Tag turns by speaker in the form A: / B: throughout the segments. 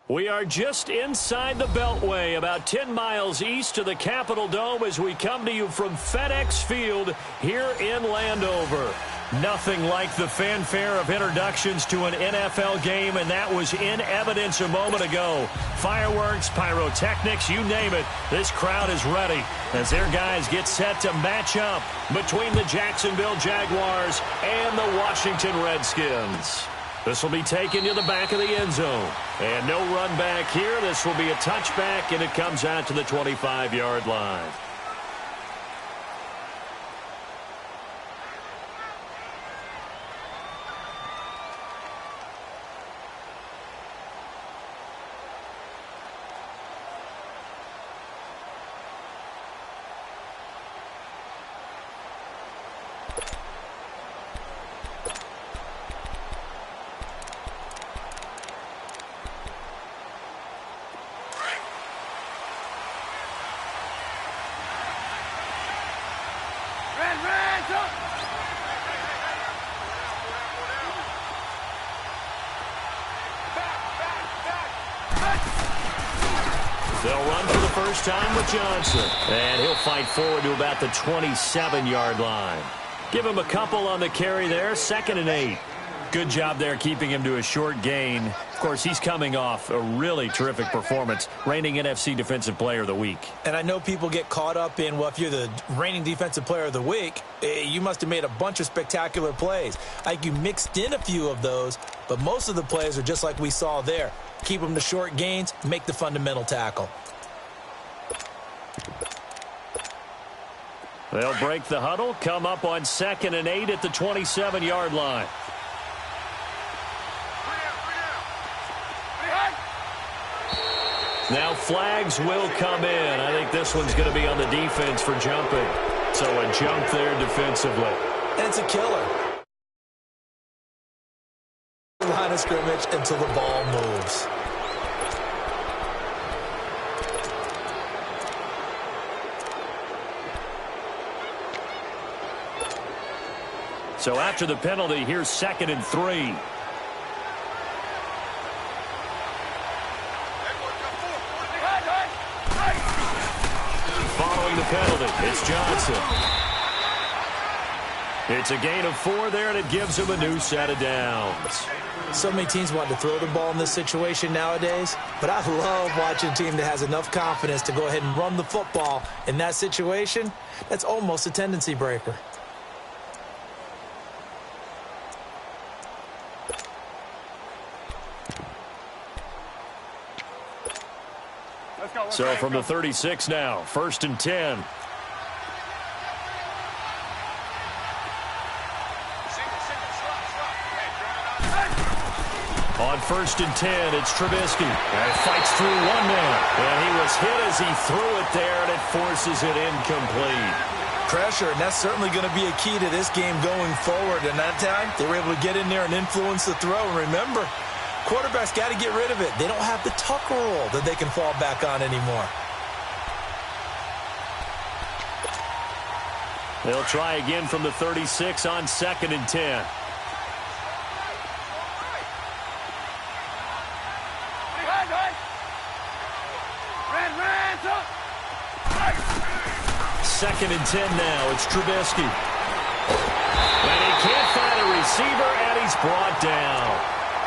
A: We are just inside the Beltway, about 10 miles east of the Capitol Dome as we come to you from FedEx Field here in Landover. Nothing like the fanfare of introductions to an NFL game, and that was in evidence a moment ago. Fireworks, pyrotechnics, you name it. This crowd is ready as their guys get set to match up between the Jacksonville Jaguars and the Washington Redskins. This will be taken to the back of the end zone. And no run back here. This will be a touchback, and it comes out to the 25-yard line. They'll run for the first time with Johnson. And he'll fight forward to about the 27-yard line. Give him a couple on the carry there. 2nd and 8. Good job there keeping him to a short gain. Of course, he's coming off a really terrific performance, reigning NFC Defensive Player of the Week.
B: And I know people get caught up in, well, if you're the reigning Defensive Player of the Week, you must have made a bunch of spectacular plays. Like you mixed in a few of those, but most of the plays are just like we saw there. Keep them to short gains, make the fundamental tackle.
A: They'll break the huddle, come up on 2nd and 8 at the 27-yard line. Now flags will come in. I think this one's going to be on the defense for jumping. So a jump there defensively.
B: And it's a killer. Line of scrimmage until the ball moves.
A: So after the penalty, here's 2nd and 3. Following the penalty, it's Johnson. It's a gain of 4 there, and it gives him a new set of downs.
B: So many teams want to throw the ball in this situation nowadays, but I love watching a team that has enough confidence to go ahead and run the football in that situation. That's almost a tendency breaker.
A: So from the 36 now, 1st and 10. On 1st and 10, it's Trubisky. And he fights through one man. And he was hit as he threw it there, and it forces it incomplete.
B: Pressure, and that's certainly going to be a key to this game going forward. And that time, they were able to get in there and influence the throw. And remember, quarterbacks got to get rid of it. They don't have the tuck rule that they can fall back on anymore.
A: They'll try again from the 36 on 2nd and 10. Second and 10 now. It's Trubisky. And he can't find a receiver, and he's brought down.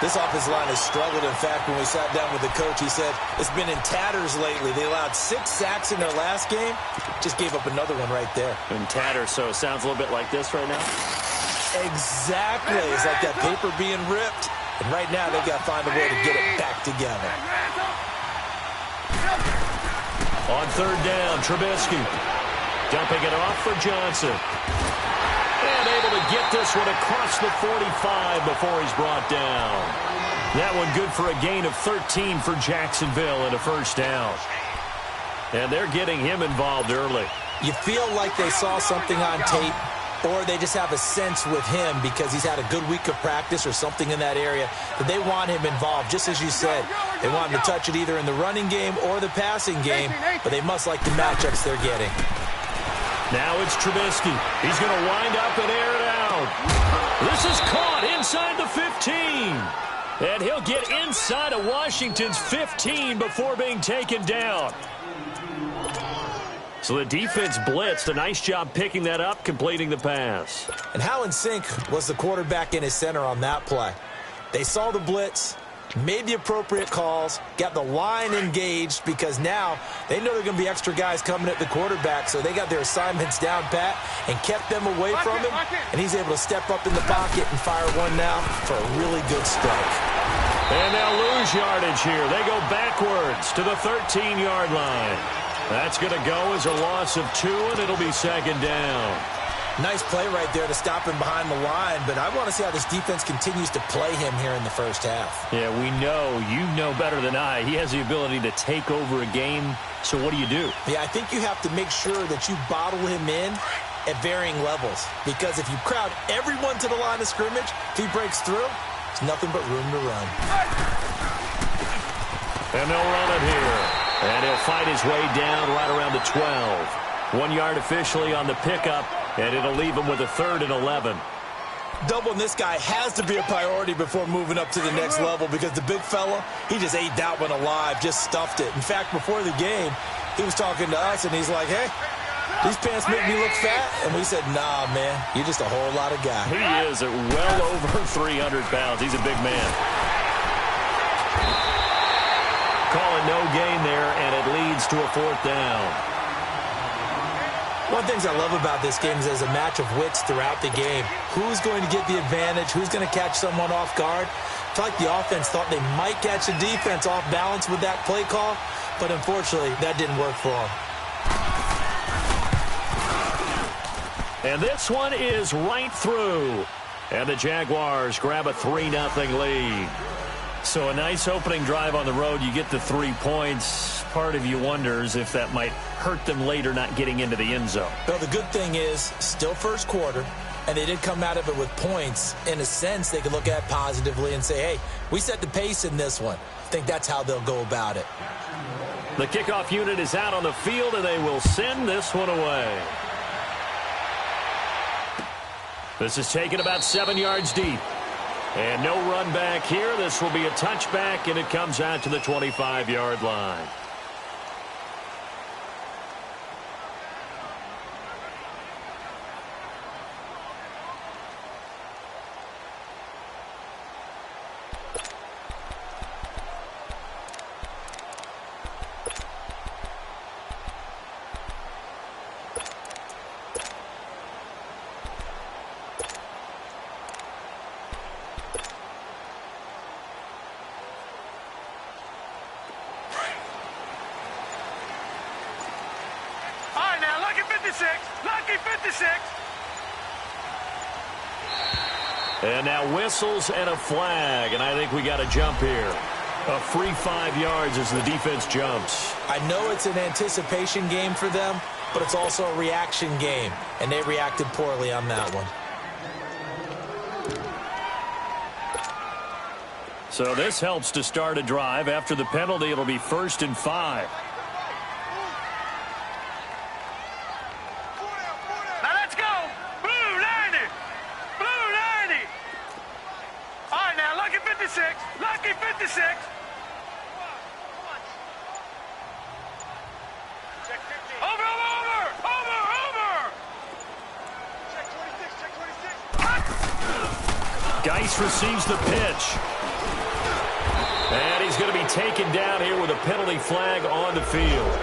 B: This offensive line has struggled. In fact, when we sat down with the coach, he said it's been in tatters lately. They allowed 6 sacks in their last game. Just gave up another one right there.
A: In tatters, so it sounds a little bit like this right now?
B: Exactly. It's like that paper being ripped. And right now, they've got to find a way to get it back together.
A: On 3rd down, Trubisky. Dumping it off for Johnson. And able to get this one across the 45 before he's brought down. That one good for a gain of 13 for Jacksonville and a 1st down. And they're getting him involved early.
B: You feel like they saw something on tape, or they just have a sense with him because he's had a good week of practice or something in that area that they want him involved. Just as you said, they want him to touch it either in the running game or the passing game, but they must like the matchups they're getting.
A: Now it's Trubisky. He's going to wind up and air it out. This is caught inside the 15. And he'll get inside of Washington's 15 before being taken down. So the defense blitzed. A nice job picking that up, completing the pass.
B: And how in sync was the quarterback and his center on that play? They saw the blitz, made the appropriate calls, got the line engaged because now they know there are going to be extra guys coming at the quarterback, so they got their assignments down pat and kept them away from him, and he's able to step up in the pocket and fire one now for a really good strike.
A: And they'll lose yardage here. They go backwards to the 13-yard line. That's going to go as a loss of 2, and it'll be second down.
B: Nice play right there to stop him behind the line, but I want to see how this defense continues to play him here in the first half.
A: Yeah, we know. You know better than I. He has the ability to take over a game, so what do you do?
B: Yeah, I think you have to make sure that you bottle him in at varying levels, because if you crowd everyone to the line of scrimmage, if he breaks through, there's nothing but room to run.
A: And they'll run it here. And he'll fight his way down right around the 12. 1 yard officially on the pickup, and it'll leave him with a 3rd and 11.
B: Doubling this guy has to be a priority before moving up to the next level because the big fella, he just ate that one alive, just stuffed it. In fact, before the game, he was talking to us, and he's like, hey, these pants make me look fat. And we said, nah, man, you're just a whole lot of guy.
A: He is at well over 300 pounds. He's a big man. Calling no gain there, and it leads to a 4th down.
B: One of the things I love about this game is there's a match of wits throughout the game. Who's going to get the advantage? Who's going to catch someone off guard? I feel like the offense thought they might catch the defense off balance with that play call, but unfortunately, that didn't work for them.
A: And this one is right through. And the Jaguars grab a 3-0 lead. So a nice opening drive on the road. You get the 3 points. Part of you wonders if that might hurt them later not getting into the end zone.
B: Well, the good thing is, still first quarter, and they did come out of it with points. In a sense, they can look at it positively and say, hey, we set the pace in this one. I think that's how they'll go about it.
A: The kickoff unit is out on the field, and they will send this one away. This is taken about 7 yards deep. And no run back here. This will be a touchback, and it comes out to the 25-yard line. And now whistles and a flag, and I think we got a jump here. A free 5 yards as the defense jumps.
B: I know it's an anticipation game for them, but it's also a reaction game, and they reacted poorly on that one.
A: So this helps to start a drive. After the penalty, it'll be 1st and 5.
C: Lucky 56. Over. Check 26.
A: Geis receives the pitch. And he's going to be taken down here with a penalty flag on the field.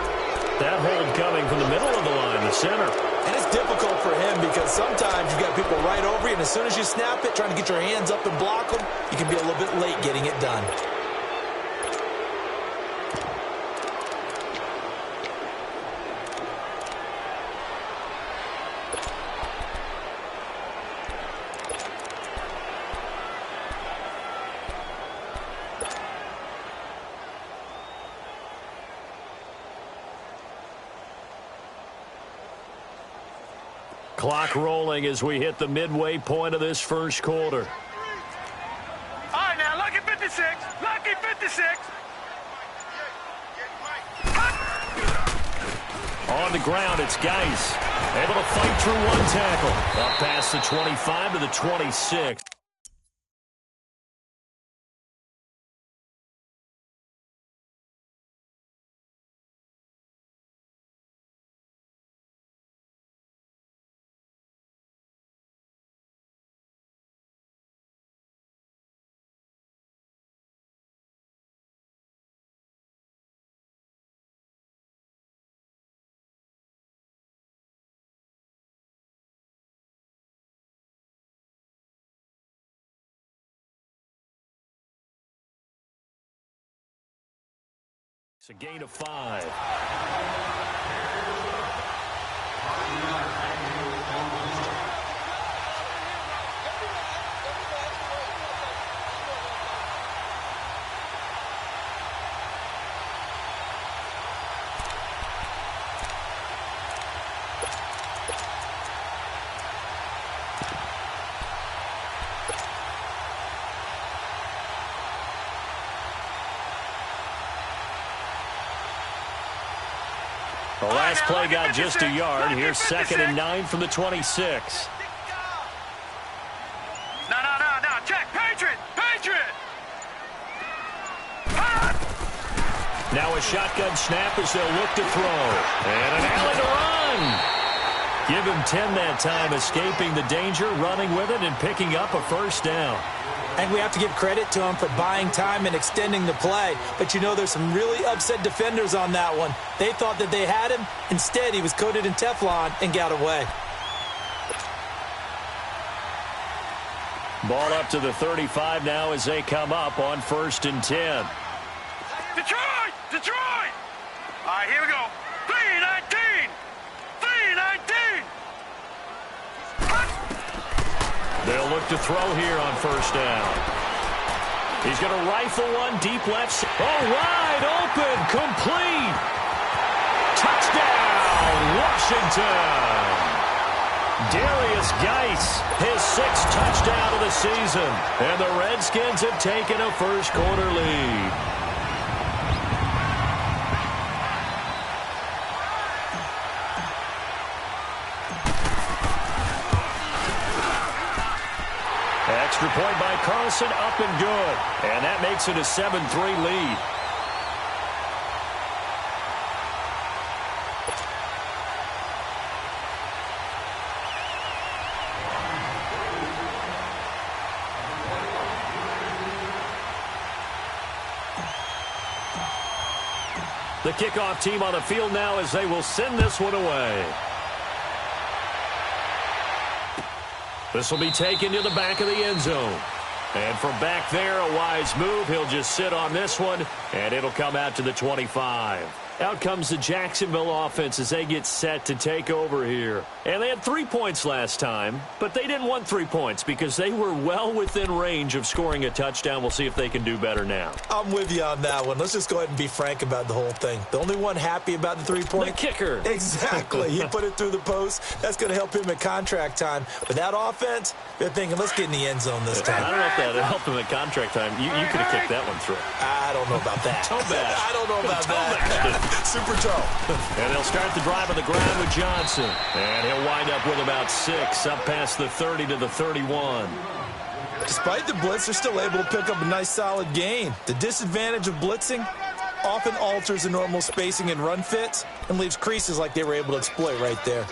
A: That hold coming from the middle of the line, the center.
B: And it's difficult for him because sometimes you've got people right over you, and as soon as you snap it, trying to get your hands up and block them, you can be a little bit late getting it done.
A: Clock rolling as we hit the midway point of this first quarter.
C: All right, now, lucky 56. Lucky 56.
A: On the ground, it's Geis. Able to fight through one tackle. Up past the 25 to the 26. It's a gain of 5. The last play got just a yard. Here's 2nd and 9 from the 26.
C: No. Check. Patriot.
A: Now a shotgun snap as they'll look to throw. And an alley to run. Give him 10 that time, escaping the danger, running with it, and picking up a first down.
B: I think we have to give credit to him for buying time and extending the play. But, you know, there's some really upset defenders on that one. They thought that they had him. Instead, he was coated in Teflon and got away.
A: Ball up to the 35 now as they come up on 1st and 10.
C: Detroit! All right, here we go. 3-19!
A: They'll look to throw here on 1st down. He's going to rifle one deep left. Oh, wide open, complete. Touchdown, Washington. Darius Geis, his 6th touchdown of the season. And the Redskins have taken a first-quarter lead. Extra point by Carlson, up and good. And that makes it a 7-3 lead. The kickoff team on the field now as they will send this one away. This will be taken to the back of the end zone. And from back there, a wise move. He'll just sit on this one, and it'll come out to the 25. Out comes the Jacksonville offense as they get set to take over here. And they had 3 points last time, but they didn't want 3 points because they were well within range of scoring a touchdown. We'll see if they can do better now.
B: I'm with you on that one. Let's just go ahead and be frank about the whole thing. The only one happy about the 3-point.
A: The kicker.
B: Exactly. He put it through the post. That's going to help him at contract time. But that offense, they're thinking, let's get in the end zone this time.
A: I don't know if that helped him at contract time. You could have kicked that one through.
B: I don't know about that.
A: Toe bash.
B: I don't know about that. Super toe.
A: And they'll start the drive on the ground with Johnson. And he'll wind up with about 6 up past the 30 to the 31.
B: Despite the blitz, they're still able to pick up a nice solid gain. The disadvantage of blitzing often alters the normal spacing and run fits and leaves creases like they were able to exploit right there.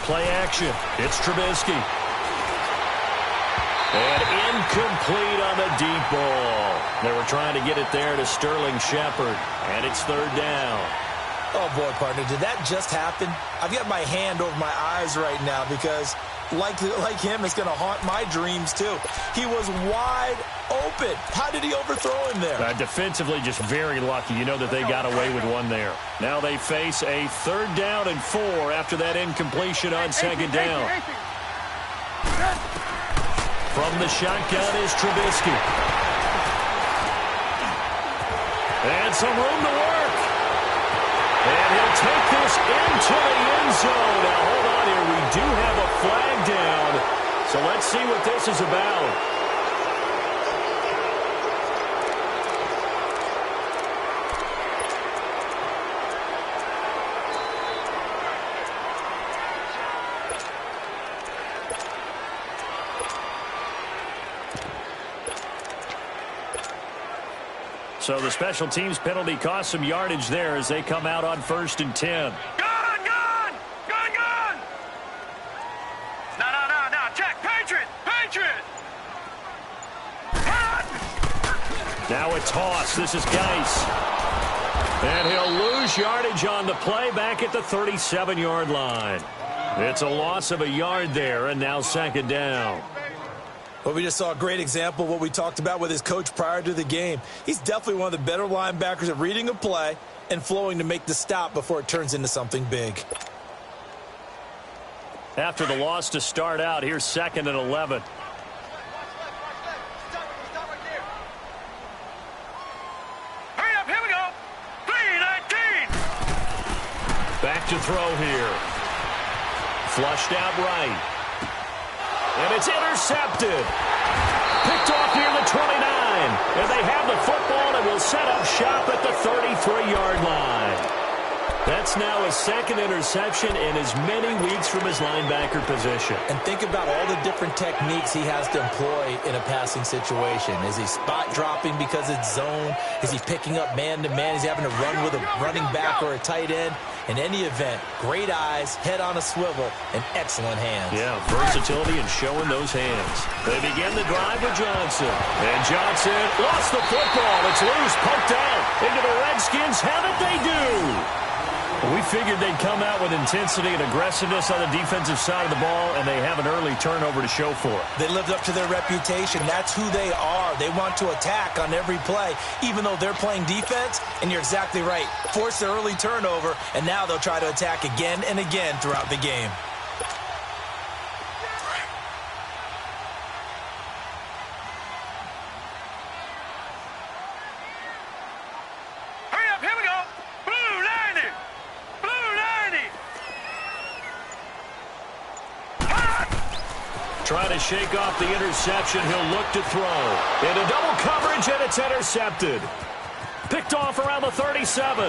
A: Play action. It's Trubisky. And incomplete on the deep ball. They were trying to get it there to Sterling Shepard. And it's 3rd down.
B: Oh, boy, partner, did that just happen? I've got my hand over my eyes right now because, like him, it's going to haunt my dreams, too. He was wide open. How did he overthrow him there?
A: Defensively, just very lucky. You know that they got away with one there. Now they face a 3rd down and 4 after that incompletion on 2nd down. From the shotgun is Trubisky. And some room to work. And he'll take this into the end zone. Now, hold on here. We do have a flag down. So let's see what this is about. So the special teams penalty cost some yardage there as they come out on 1st and 10.
C: Gun! No. Check. Patriot!
A: Now a toss. This is Geis. And he'll lose yardage on the play back at the 37-yard line. It's a loss of a yard there, and now second down.
B: Well, we just saw a great example of what we talked about with his coach prior to the game. He's definitely one of the better linebackers at reading a play and flowing to make the stop before it turns into something big.
A: After the loss to start out, here's 2nd and 11.
C: Hurry up, here we go. 3-19.
A: Back to throw here. Flushed out right. And it's intercepted. Picked off near the 29. And they have the football and will set up shop at the 33-yard line. That's now his 2nd interception in as many weeks from his linebacker position.
B: And think about all the different techniques he has to employ in a passing situation. Is he spot dropping because it's zone? Is he picking up man-to-man? Is he having to run with a running back or a tight end? In any event, great eyes, head on a swivel, and excellent hands.
A: Yeah, versatility and showing those hands. They begin the drive with Johnson. And Johnson lost the football. It's loose, poked out. Into the Redskins have it, they do. We figured they'd come out with intensity and aggressiveness on the defensive side of the ball, and they have an early turnover to show for it.
B: They lived up to their reputation. That's who they are. They want to attack on every play, even though they're playing defense. And you're exactly right. Force the early turnover, and now they'll try to attack again and again throughout the game.
C: Hurry up, here we go. Blue 90. Blue 90.
A: Trying to shake off the interception. He'll look to throw. Into double coverage, and it's intercepted. Picked off around the 37.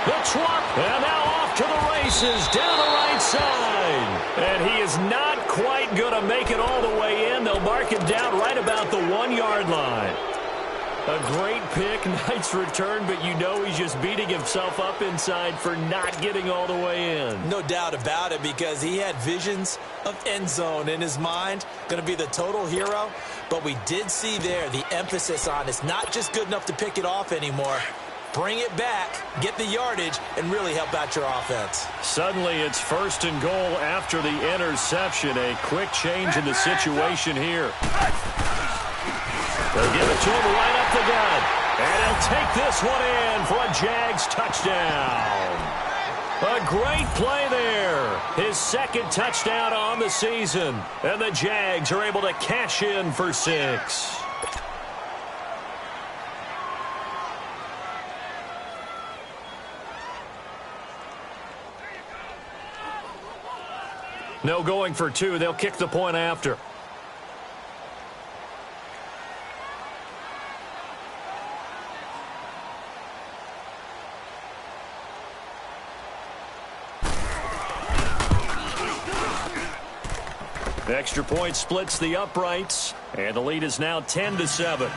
A: The truck, and now off to the races, down the right side. And he is not quite going to make it all the way in. They'll mark him down right about the 1-yard line. A great pick, nice return, but you know he's just beating himself up inside for not getting all the way in.
B: No doubt about it, because he had visions of end zone in his mind. Going to be the total hero. But we did see there the emphasis on it's not just good enough to pick it off anymore. Bring it back, get the yardage, and really help out your offense.
A: Suddenly it's 1st and goal after the interception. A quick change in the situation here. They'll give it to him right up the gut. And he'll take this one in for a Jags touchdown. A great play there. His 2nd touchdown on the season. And the Jags are able to cash in for 6. No going for 2. They'll kick the point after. The extra point splits the uprights, and the lead is now 10-7.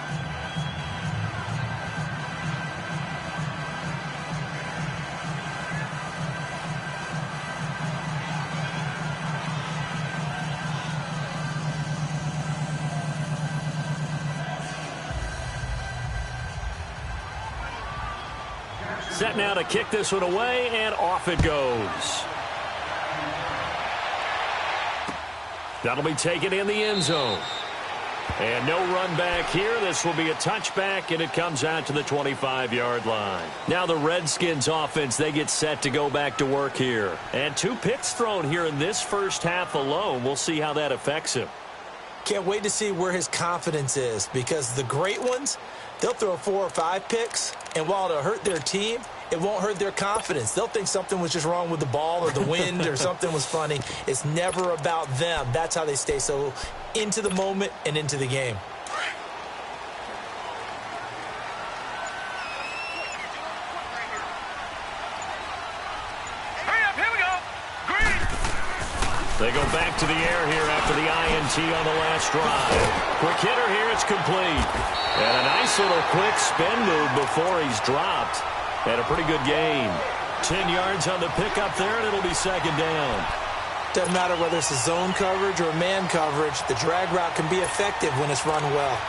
A: Set now to kick this one away, and off it goes. That'll be taken in the end zone. And no run back here. This will be a touchback, and it comes out to the 25-yard line. Now the Redskins offense, they get set to go back to work here. And 2 picks thrown here in this first half alone. We'll see how that affects him.
B: Can't wait to see where his confidence is, because the great ones, they'll throw 4 or 5 picks, and while it'll hurt their team, it won't hurt their confidence. They'll think something was just wrong with the ball or the wind or something was funny. It's never about them. That's how they stay so into the moment and into the game.
C: Hurry up, here we go. Green.
A: They go back to the air here after the INT on the last drive. Quick hitter here, it's complete. And a nice little quick spin move before he's dropped. And a pretty good gain. 10 yards on the pickup there, and it'll be second down.
B: Doesn't matter whether it's a zone coverage or man coverage, the drag route can be effective when it's run well.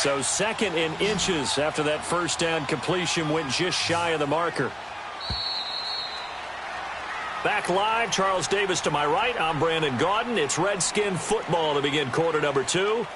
A: So 2nd in inches after that first down completion went just shy of the marker. Back live, Charles Davis to my right. I'm Brandon Gaudin. It's Redskin football to begin quarter number 2.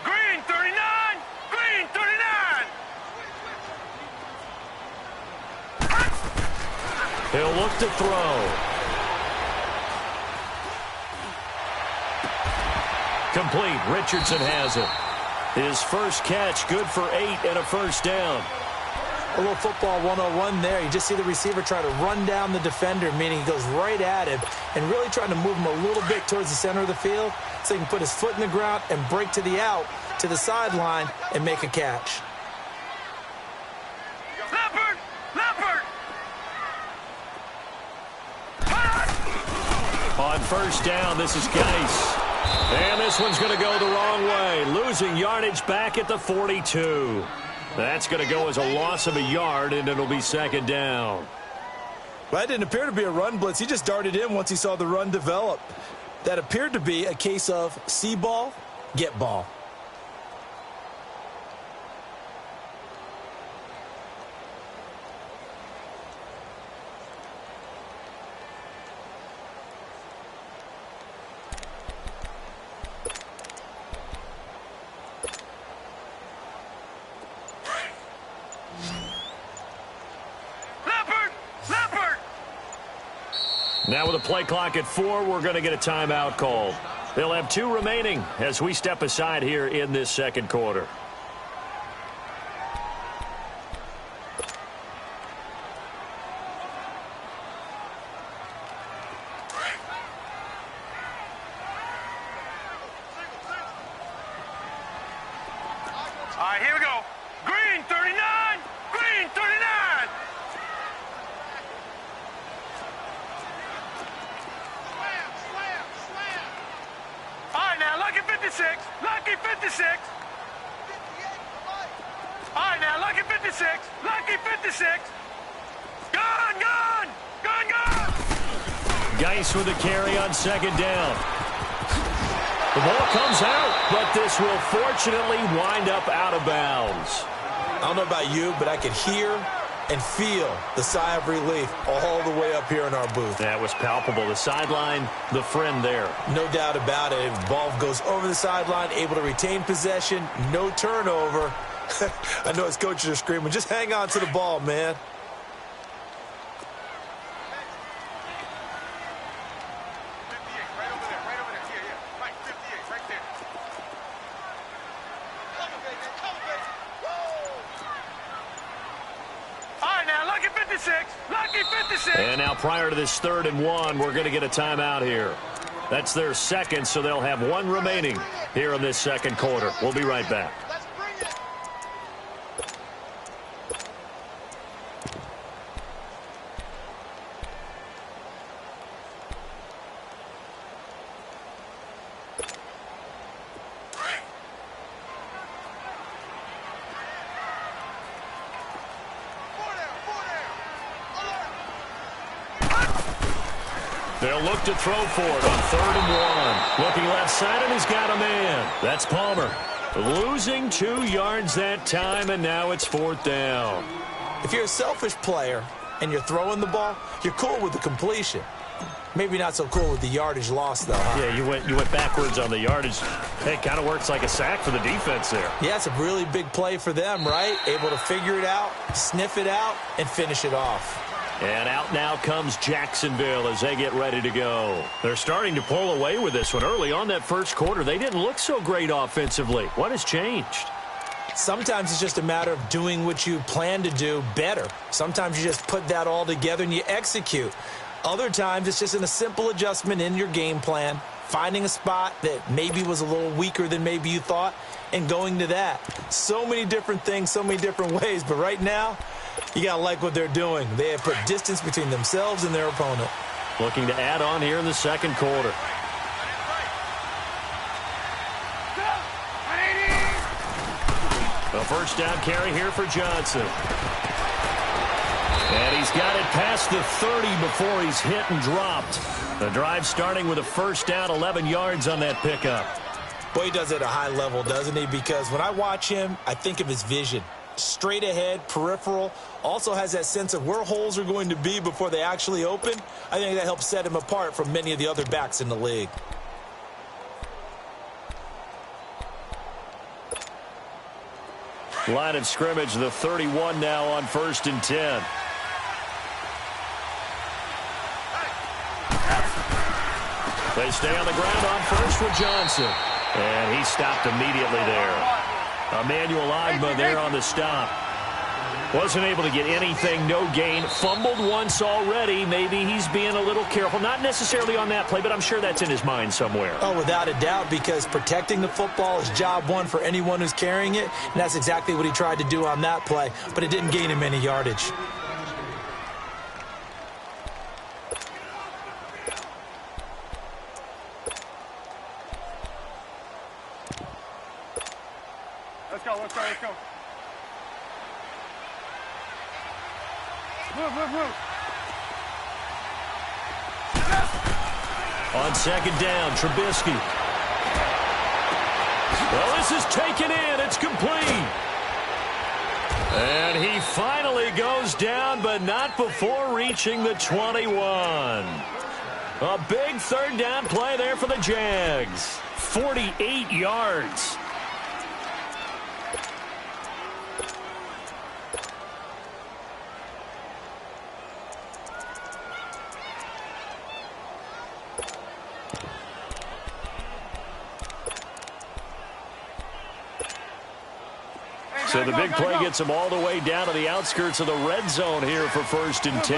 C: Green 39! Green 39!
A: He'll look to throw. Complete. Richardson has it. His first catch, good for 8 and a first down.
B: A little football 101 there. You just see the receiver try to run down the defender, meaning he goes right at him and really trying to move him a little bit towards the center of the field so he can put his foot in the ground and break to the out, to the sideline, and make a catch.
C: Leopard! Leopard!
A: On first down, this is Geis. And this one's going to go the wrong way. Losing yardage back at the 42. That's going to go as a loss of a yard, and it'll be 2nd down.
B: Well, that didn't appear to be a run blitz. He just darted in once he saw the run develop. That appeared to be a case of see ball, get ball.
A: Now with a play clock at 4, we're going to get a timeout called. They'll have 2 remaining as we step aside here in this 2nd quarter.
C: All right, here we go. Green 39! Green 39! All right, now, lucky 56. Lucky 56. All right, now, lucky 56. Lucky 56. Gone, gone! Gone, gone!
A: Geis with a carry on 2nd down. The ball comes out, but this will fortunately wind up out of bounds.
B: I don't know about you, but I could hear and feel the sigh of relief all the way up here in our booth.
A: That was palpable. The sideline, the friend there.
B: No doubt about it. The ball goes over the sideline, able to retain possession, no turnover. I know his coaches are screaming, just hang on to the ball, man.
A: And now prior to this 3rd and 1, we're going to get a timeout here. That's their 2nd, so they'll have 1 remaining here in this 2nd quarter. We'll be right back. They'll look to throw for it on 3rd and 1. Looking left side, and he's got a man. That's Palmer. Losing 2 yards that time, and now it's 4th down.
B: If you're a selfish player and you're throwing the ball, you're cool with the completion. Maybe not so cool with the yardage loss, though, huh?
A: Yeah, you went backwards on the yardage. Hey, it kind of works like a sack for the defense there.
B: Yeah, it's a really big play for them, right? Able to figure it out, sniff it out, and finish it off.
A: And out now comes Jacksonville as they get ready to go. They're starting to pull away with this one. Early on that first quarter, they didn't look so great offensively. What has changed?
B: Sometimes it's just a matter of doing what you plan to do better. Sometimes you just put that all together and you execute. Other times it's just in a simple adjustment in your game plan, finding a spot that maybe was a little weaker than maybe you thought, and going to that. So many different things, so many different ways, but right now, you got to like what they're doing. They have put distance between themselves and their opponent.
A: Looking to add on here in the second quarter. A first down carry here for Johnson. And he's got it past the 30 before he's hit and dropped. The drive starting with a first down, 11 yards on that pickup.
B: Boy, he does it at a high level, doesn't he? Because when I watch him, I think of his vision. Straight ahead, peripheral, also has that sense of where holes are going to be before they actually open. I think that helps set him apart from many of the other backs in the league.
A: Line of scrimmage, the 31 now on 1st and 10. They stay on the ground on first with Johnson. And he stopped immediately there. Emmanuel Agba there on the stop. Wasn't able to get anything, no gain. Fumbled once already. Maybe he's being a little careful. Not necessarily on that play, but I'm sure that's in his mind somewhere.
B: Oh, without a doubt, because protecting the football is job one for anyone who's carrying it. And that's exactly what he tried to do on that play, but it didn't gain him any yardage.
C: Let's go. Move.
A: On 2nd down, Trubisky. Well, this is taken in. It's complete. And he finally goes down, but not before reaching the 21. A big 3rd down play there for the Jags. 48 yards. So the big play gets him all the way down to the outskirts of the red zone here for 1st and 10.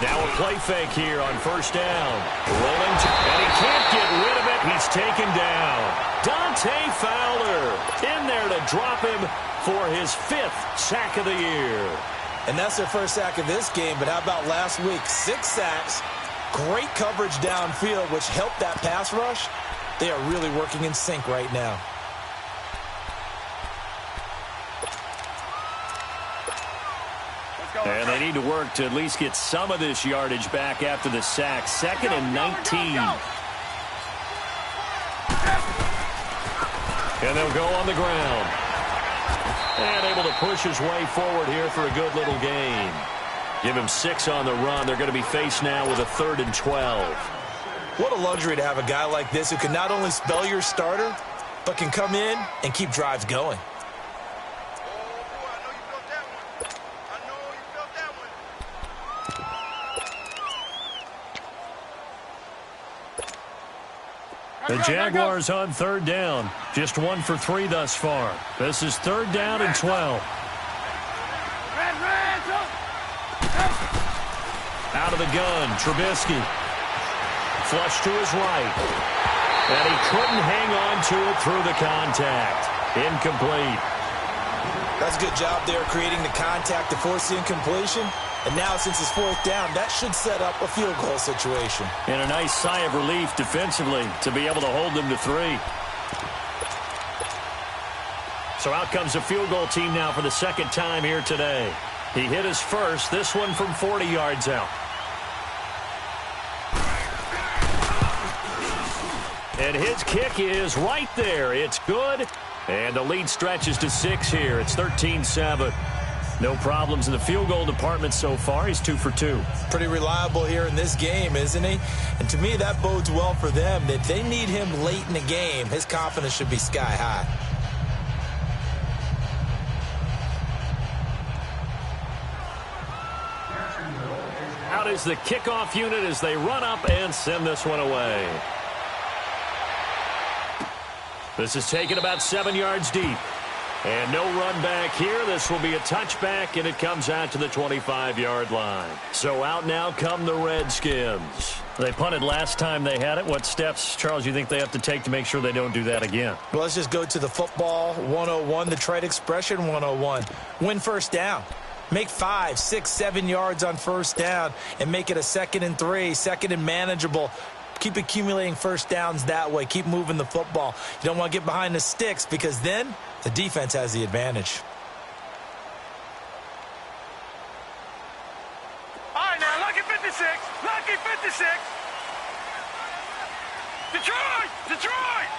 A: Now a play fake here on 1st down. Rolling, and he can't get rid of it. He's taken down. Dante Fowler in there to drop him for his 5th sack of the year.
B: And that's their first sack of this game, but how about last week? 6 sacks, great coverage downfield, which helped that pass rush. They are really working in sync right now.
A: And they need to work to at least get some of this yardage back after the sack. 2nd and 19. And they'll go on the ground. And able to push his way forward here for a good little gain. Give him 6 on the run. They're going to be faced now with a 3rd and 12.
B: What a luxury to have a guy like this who can not only spell your starter, but can come in and keep drives going.
A: The Jaguars on 3rd down. Just 1 for 3 thus far. This is 3rd down and 12. Out of the gun, Trubisky. Flush to his right. And he couldn't hang on to it through the contact. Incomplete.
B: That's a good job there creating the contact to force the incompletion. And now, since it's 4th down, that should set up a field goal situation.
A: And a nice sigh of relief defensively to be able to hold them to 3. So out comes the field goal team now for the 2nd time here today. He hit his first, this one from 40 yards out. And his kick is right there. It's good. And the lead stretches to 6 here. It's 13-7. No problems in the field goal department so far. He's 2 for 2.
B: Pretty reliable here in this game, isn't he? And to me, that bodes well for them. That they need him late in the game. His confidence should be sky high.
A: Out is the kickoff unit as they run up and send this one away. This is taken about 7 yards deep. And no run back here. This will be a touchback, and it comes out to the 25-yard line. So out now come the Redskins. They punted last time they had it. What steps, Charles, you think they have to take to make sure they don't do that again?
B: Well, let's just go to the football 101, the trade expression 101. Win first down. Make 5, 6, 7 yards on first down and make it a 2nd and 3, 2nd and manageable. Keep accumulating first downs that way. Keep moving the football. You don't want to get behind the sticks because then the defense has the advantage.
C: All right, now, lucky 56. Lucky 56. Detroit! Detroit!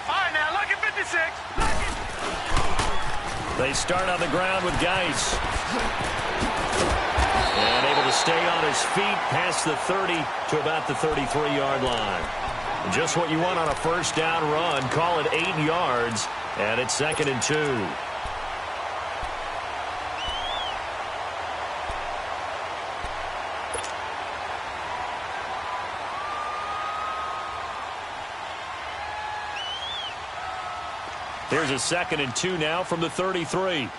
C: All right, now, lucky 56. Lucky.
A: They start on the ground with Geis. And able to stay on his feet past the 30 to about the 33-yard line. Just what you want on a first down run. Call it 8 yards, and it's 2nd and 2. Here's a 2nd and 2 now from the 33.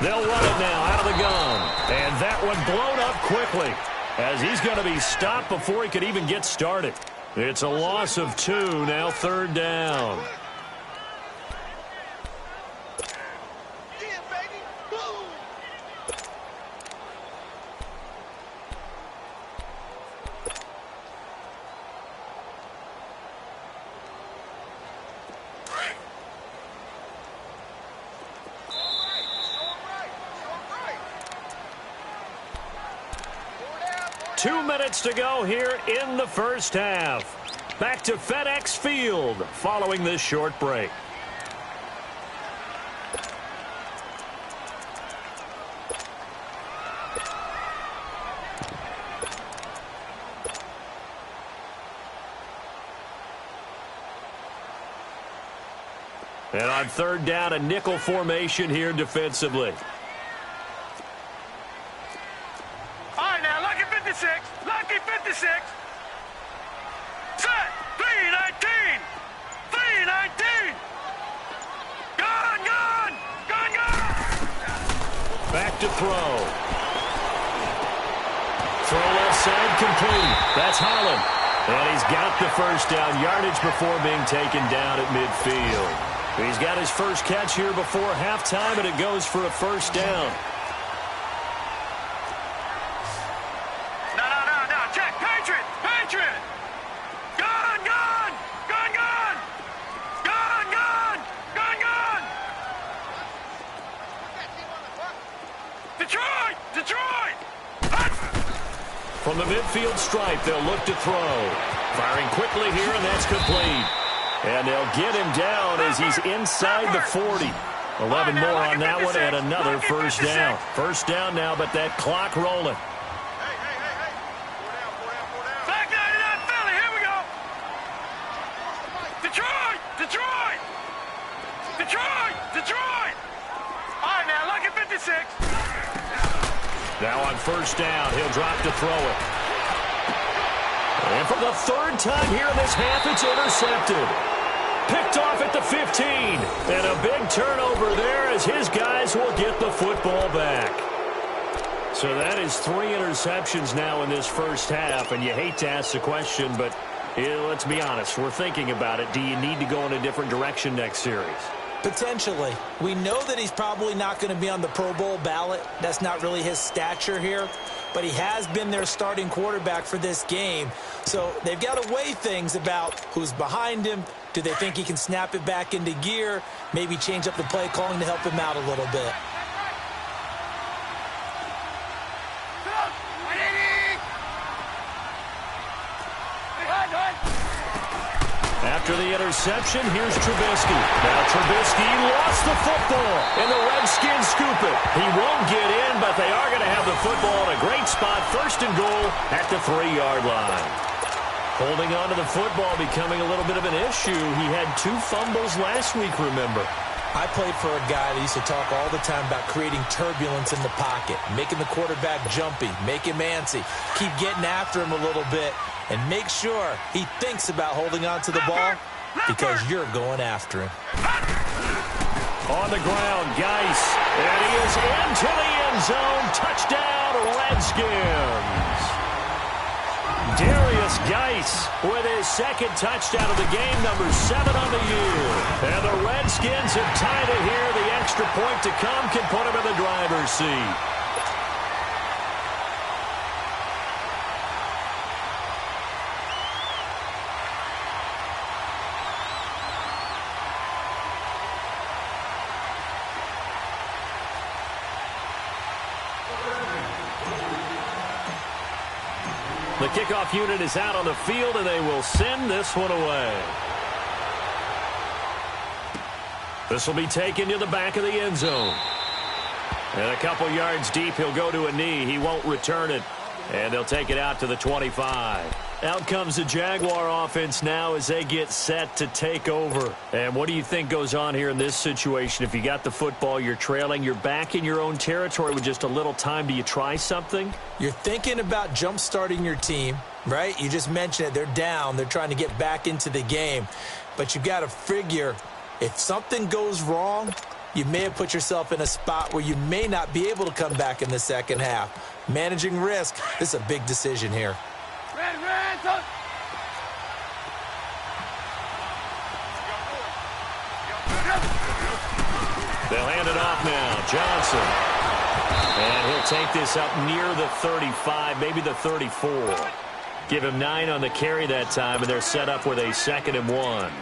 A: They'll run it now out of the gun. And that one blown up quickly as he's going to be stopped before he could even get started. It's a loss of 2, now 3rd down. To go here in the first half. Back to FedEx Field following this short break. And on 3rd down, a nickel formation here defensively.
C: Lucky 56. Set. 319. 319. Gone.
A: Back to throw. Throw left side complete. That's Holland. And he's got the first down yardage before being taken down at midfield. He's got his first catch here before halftime, and it goes for a first down. From the midfield stripe, they'll look to throw. Firing quickly here, and that's complete. And they'll get him down as he's inside the 40. 11 more on that one, and another first down. First down now, but that clock rolling.
C: Back 99 Philly, here we go. Detroit. All right, now, lucky 56.
A: Now on first down, he'll drop to throw it. And for the 3rd time here in this half, it's intercepted. Picked off at the 15. And a big turnover there as his guys will get the football back. So that is 3 interceptions now in this first half. And you hate to ask the question, but let's be honest. We're thinking about it. Do you need to go in a different direction next series?
B: Potentially. We know that he's probably not going to be on the Pro Bowl ballot. That's not really his stature here. But he has been their starting quarterback for this game. So they've got to weigh things about who's behind him. Do they think he can snap it back into gear? Maybe change up the play calling to help him out a little bit.
A: After the interception, here's Trubisky. Now Trubisky lost the football, and the Redskins scoop it. He won't get in, but they are going to have the football in a great spot, 1st and goal at the 3-yard line. Holding on to the football becoming a little bit of an issue. He had 2 fumbles last week, remember.
B: I played for a guy that used to talk all the time about creating turbulence in the pocket, making the quarterback jumpy, make him antsy, keep getting after him a little bit, and make sure he thinks about holding on to the ball because you're going after him.
A: On the ground, Geis, and he is into the end zone. Touchdown, Redskins. Darius Geis with his 2nd touchdown of the game, number 7 on the year. And the Redskins have tied it here. The extra point to come can put him in the driver's seat. The kickoff unit is out on the field, and they will send this one away. This will be taken to the back of the end zone. And a couple yards deep, he'll go to a knee. He won't return it, and they'll take it out to the 25. Out comes the Jaguar offense now as they get set to take over. And what do you think goes on here in this situation? If you got the football, you're trailing, you're back in your own territory with just a little time. Do you try something?
B: You're thinking about jump-starting your team, right? You just mentioned it. They're down. They're trying to get back into the game. But you've got to figure if something goes wrong, you may have put yourself in a spot where you may not be able to come back in the second half. Managing risk, this is a big decision here.
A: They'll hand it off now. Johnson. And he'll take this up near the 35, maybe the 34. Give him 9 on the carry that time, and they're set up with a 2nd and 1.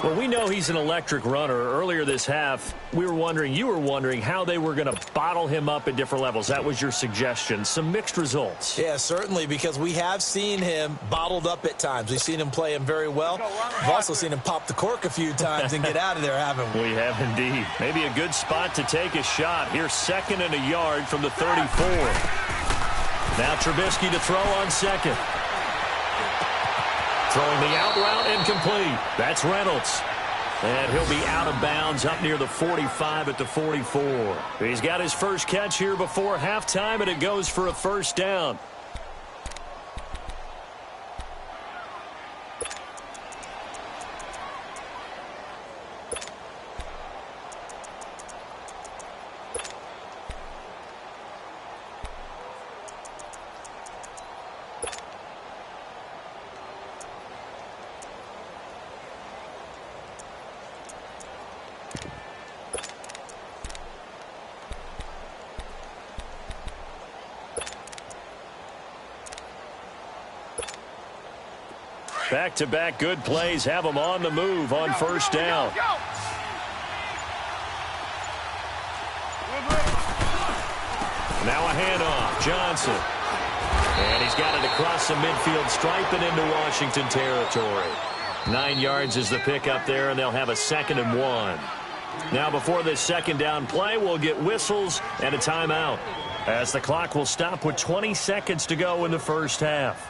A: Well, we know he's an electric runner. Earlier this half, you were wondering how they were going to bottle him up at different levels. That was your suggestion. Some mixed results.
B: Yeah, certainly, because we have seen him bottled up at times. We've seen him play him very well. We've also seen him pop the cork a few times and get out of there, haven't we?
A: We have indeed. Maybe a good spot to take a shot. Here's 2nd and a yard from the 34. Now Trubisky to throw on 2nd. Throwing the out route incomplete. That's Reynolds. And he'll be out of bounds up near the 45 at the 44. He's got his first catch here before halftime, and it goes for a 1st down. Back-to-back good plays have them on the move on 1st down. Now a handoff. Johnson. And he's got it across the midfield stripe and into Washington territory. 9 yards is the pickup there, and they'll have a 2nd and 1. Now before this 2nd down play, we'll get whistles and a timeout, as the clock will stop with 20 seconds to go in the 1st half.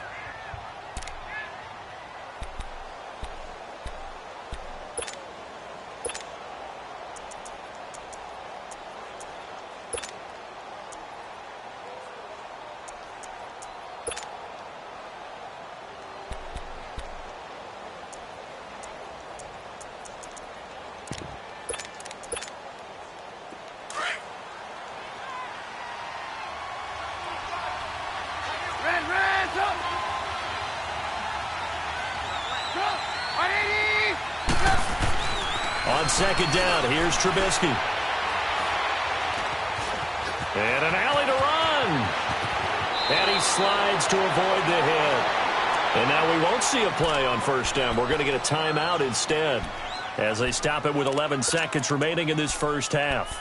A: On second down, here's Trubisky. And an alley to run. And he slides to avoid the hit. And now we won't see a play on first down. We're going to get a timeout instead as they stop it with 11 seconds remaining in this first half.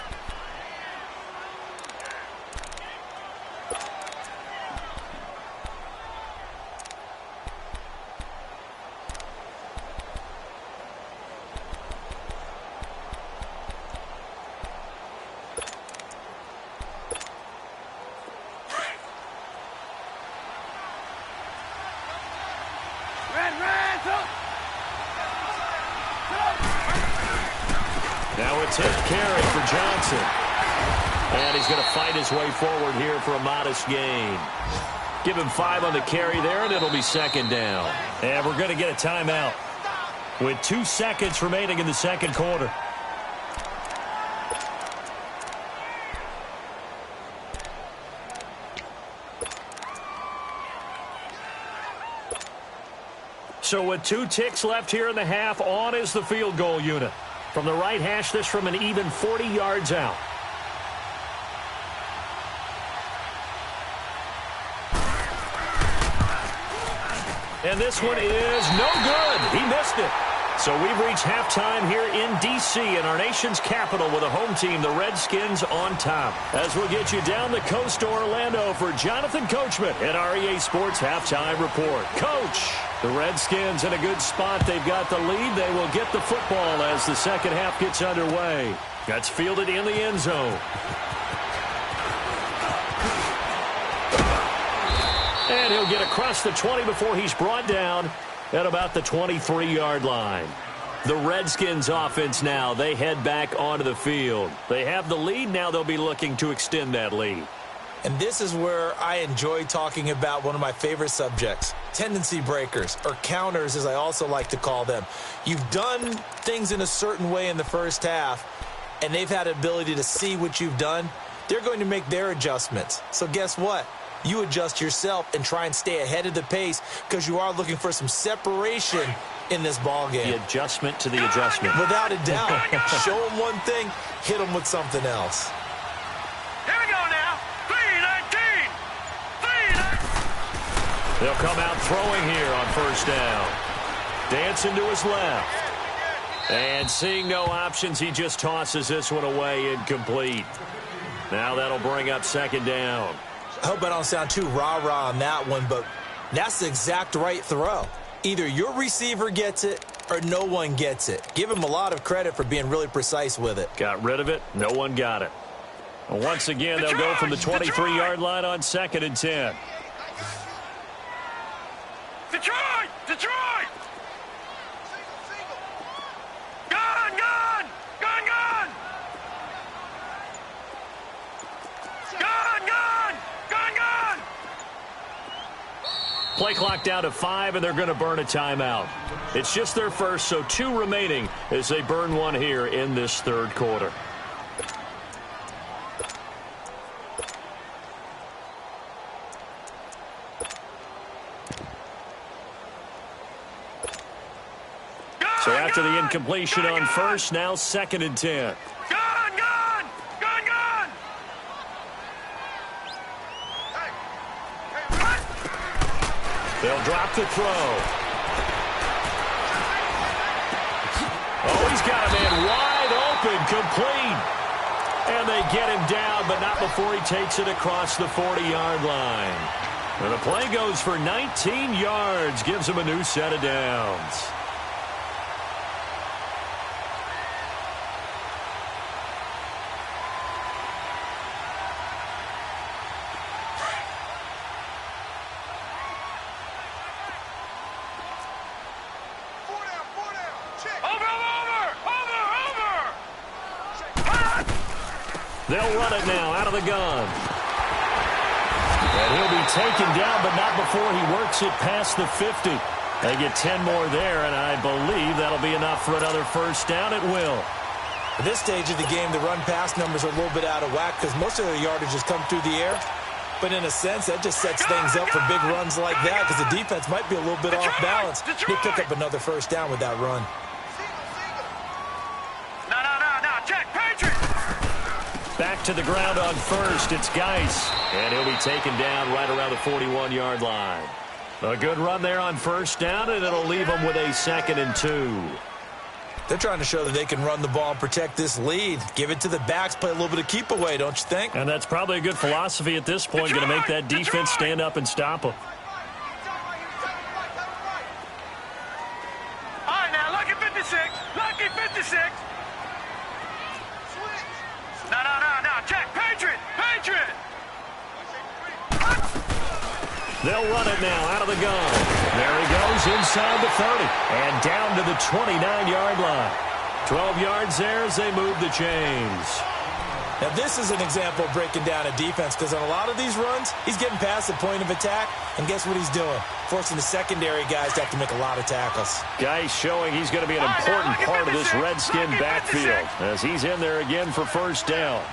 A: Now a 10th carry for Johnson. And he's going to fight his way forward here for a modest gain. Give him 5 on the carry there, and it'll be second down. And we're going to get a timeout with 2 seconds remaining in the second quarter. So with 2 ticks left here in the half, on is the field goal unit. From the right hash, this from an even 40 yards out. And this one is no good. He missed it. So we've reached halftime here in D.C. in our nation's capital with a home team, the Redskins, on top. As we'll get you down the coast to Orlando for Jonathan Coachman at our EA Sports Halftime Report. Coach, the Redskins in a good spot. They've got the lead. They will get the football as the second half gets underway. That's fielded in the end zone. And he'll get across the 20 before he's brought down at about the 23-yard line. The Redskins offense now, they head back onto the field. They have the lead. Now they'll be looking to extend that lead.
B: And this is where I enjoy talking about one of my favorite subjects, tendency breakers, or counters as I also like to call them. You've done things in a certain way in the first half, and they've had the ability to see what you've done. They're going to make their adjustments. So guess what? You adjust yourself and try and stay ahead of the pace because you are looking for some separation in this ball game.
A: The adjustment to the adjustment.
B: Without a doubt. Show them one thing, hit them with something else.
C: Here we go now. 3-19.
A: They'll come out throwing here on first down. Dancing to his left. And seeing no options, he just tosses this one away incomplete. Now that'll bring up second down.
B: I hope I don't sound too rah-rah on that one, but that's the exact right throw. Either your receiver gets it or no one gets it. Give him a lot of credit for being really precise with it.
A: Got rid of it. No one got it. And once again, they'll go from the 23-yard line on 2nd and 10.
C: Detroit! Detroit! Gone! Gone! Gone! Gone! Gone! Gone! Gone! Gone!
A: Play clock down to 5, and they're going to burn a timeout. It's just their first, so 2 remaining as they burn one here in this third quarter. So after the incompletion on first, now 2nd and 10.
C: Gone! Gone! Gone! Gone!
A: They'll drop the throw. Oh, he's got a man wide open, complete. And they get him down, but not before he takes it across the 40-yard line. And the play goes for 19 yards, gives him a new set of downs. They'll run it now out of the gun. And he'll be taken down, but not before he works it past the 50. They get 10 more there, and I believe that'll be enough for another first down. It will.
B: At this stage of the game, the run-pass numbers are a little bit out of whack because most of their yardage has come through the air. But in a sense, that just sets things up for big runs like that because the defense might be a little bit off balance. They pick up another first down with that run.
A: Back to the ground on first. It's Geis. And he'll be taken down right around the 41-yard line. A good run there on first down, and it'll leave them with a 2nd and 2.
B: They're trying to show that they can run the ball and protect this lead. Give it to the backs, play a little bit of keep away, don't you think?
A: And that's probably a good philosophy at this point. Going to make that defense stand up and stop them.
C: All right, now, lucky 56. Lucky 56. No. Check. Patriot. Patriot.
A: They'll run it now out of the gun. There he goes inside the 30 and down to the 29-yard line. 12 yards there as they move the chains.
B: Now, this is an example of breaking down a defense because on a lot of these runs, he's getting past the point of attack, and guess what he's doing? Forcing the secondary guys to have to make a lot of tackles.
A: Guys showing he's going to be an important part of this Redskin backfield as he's in there again for first down.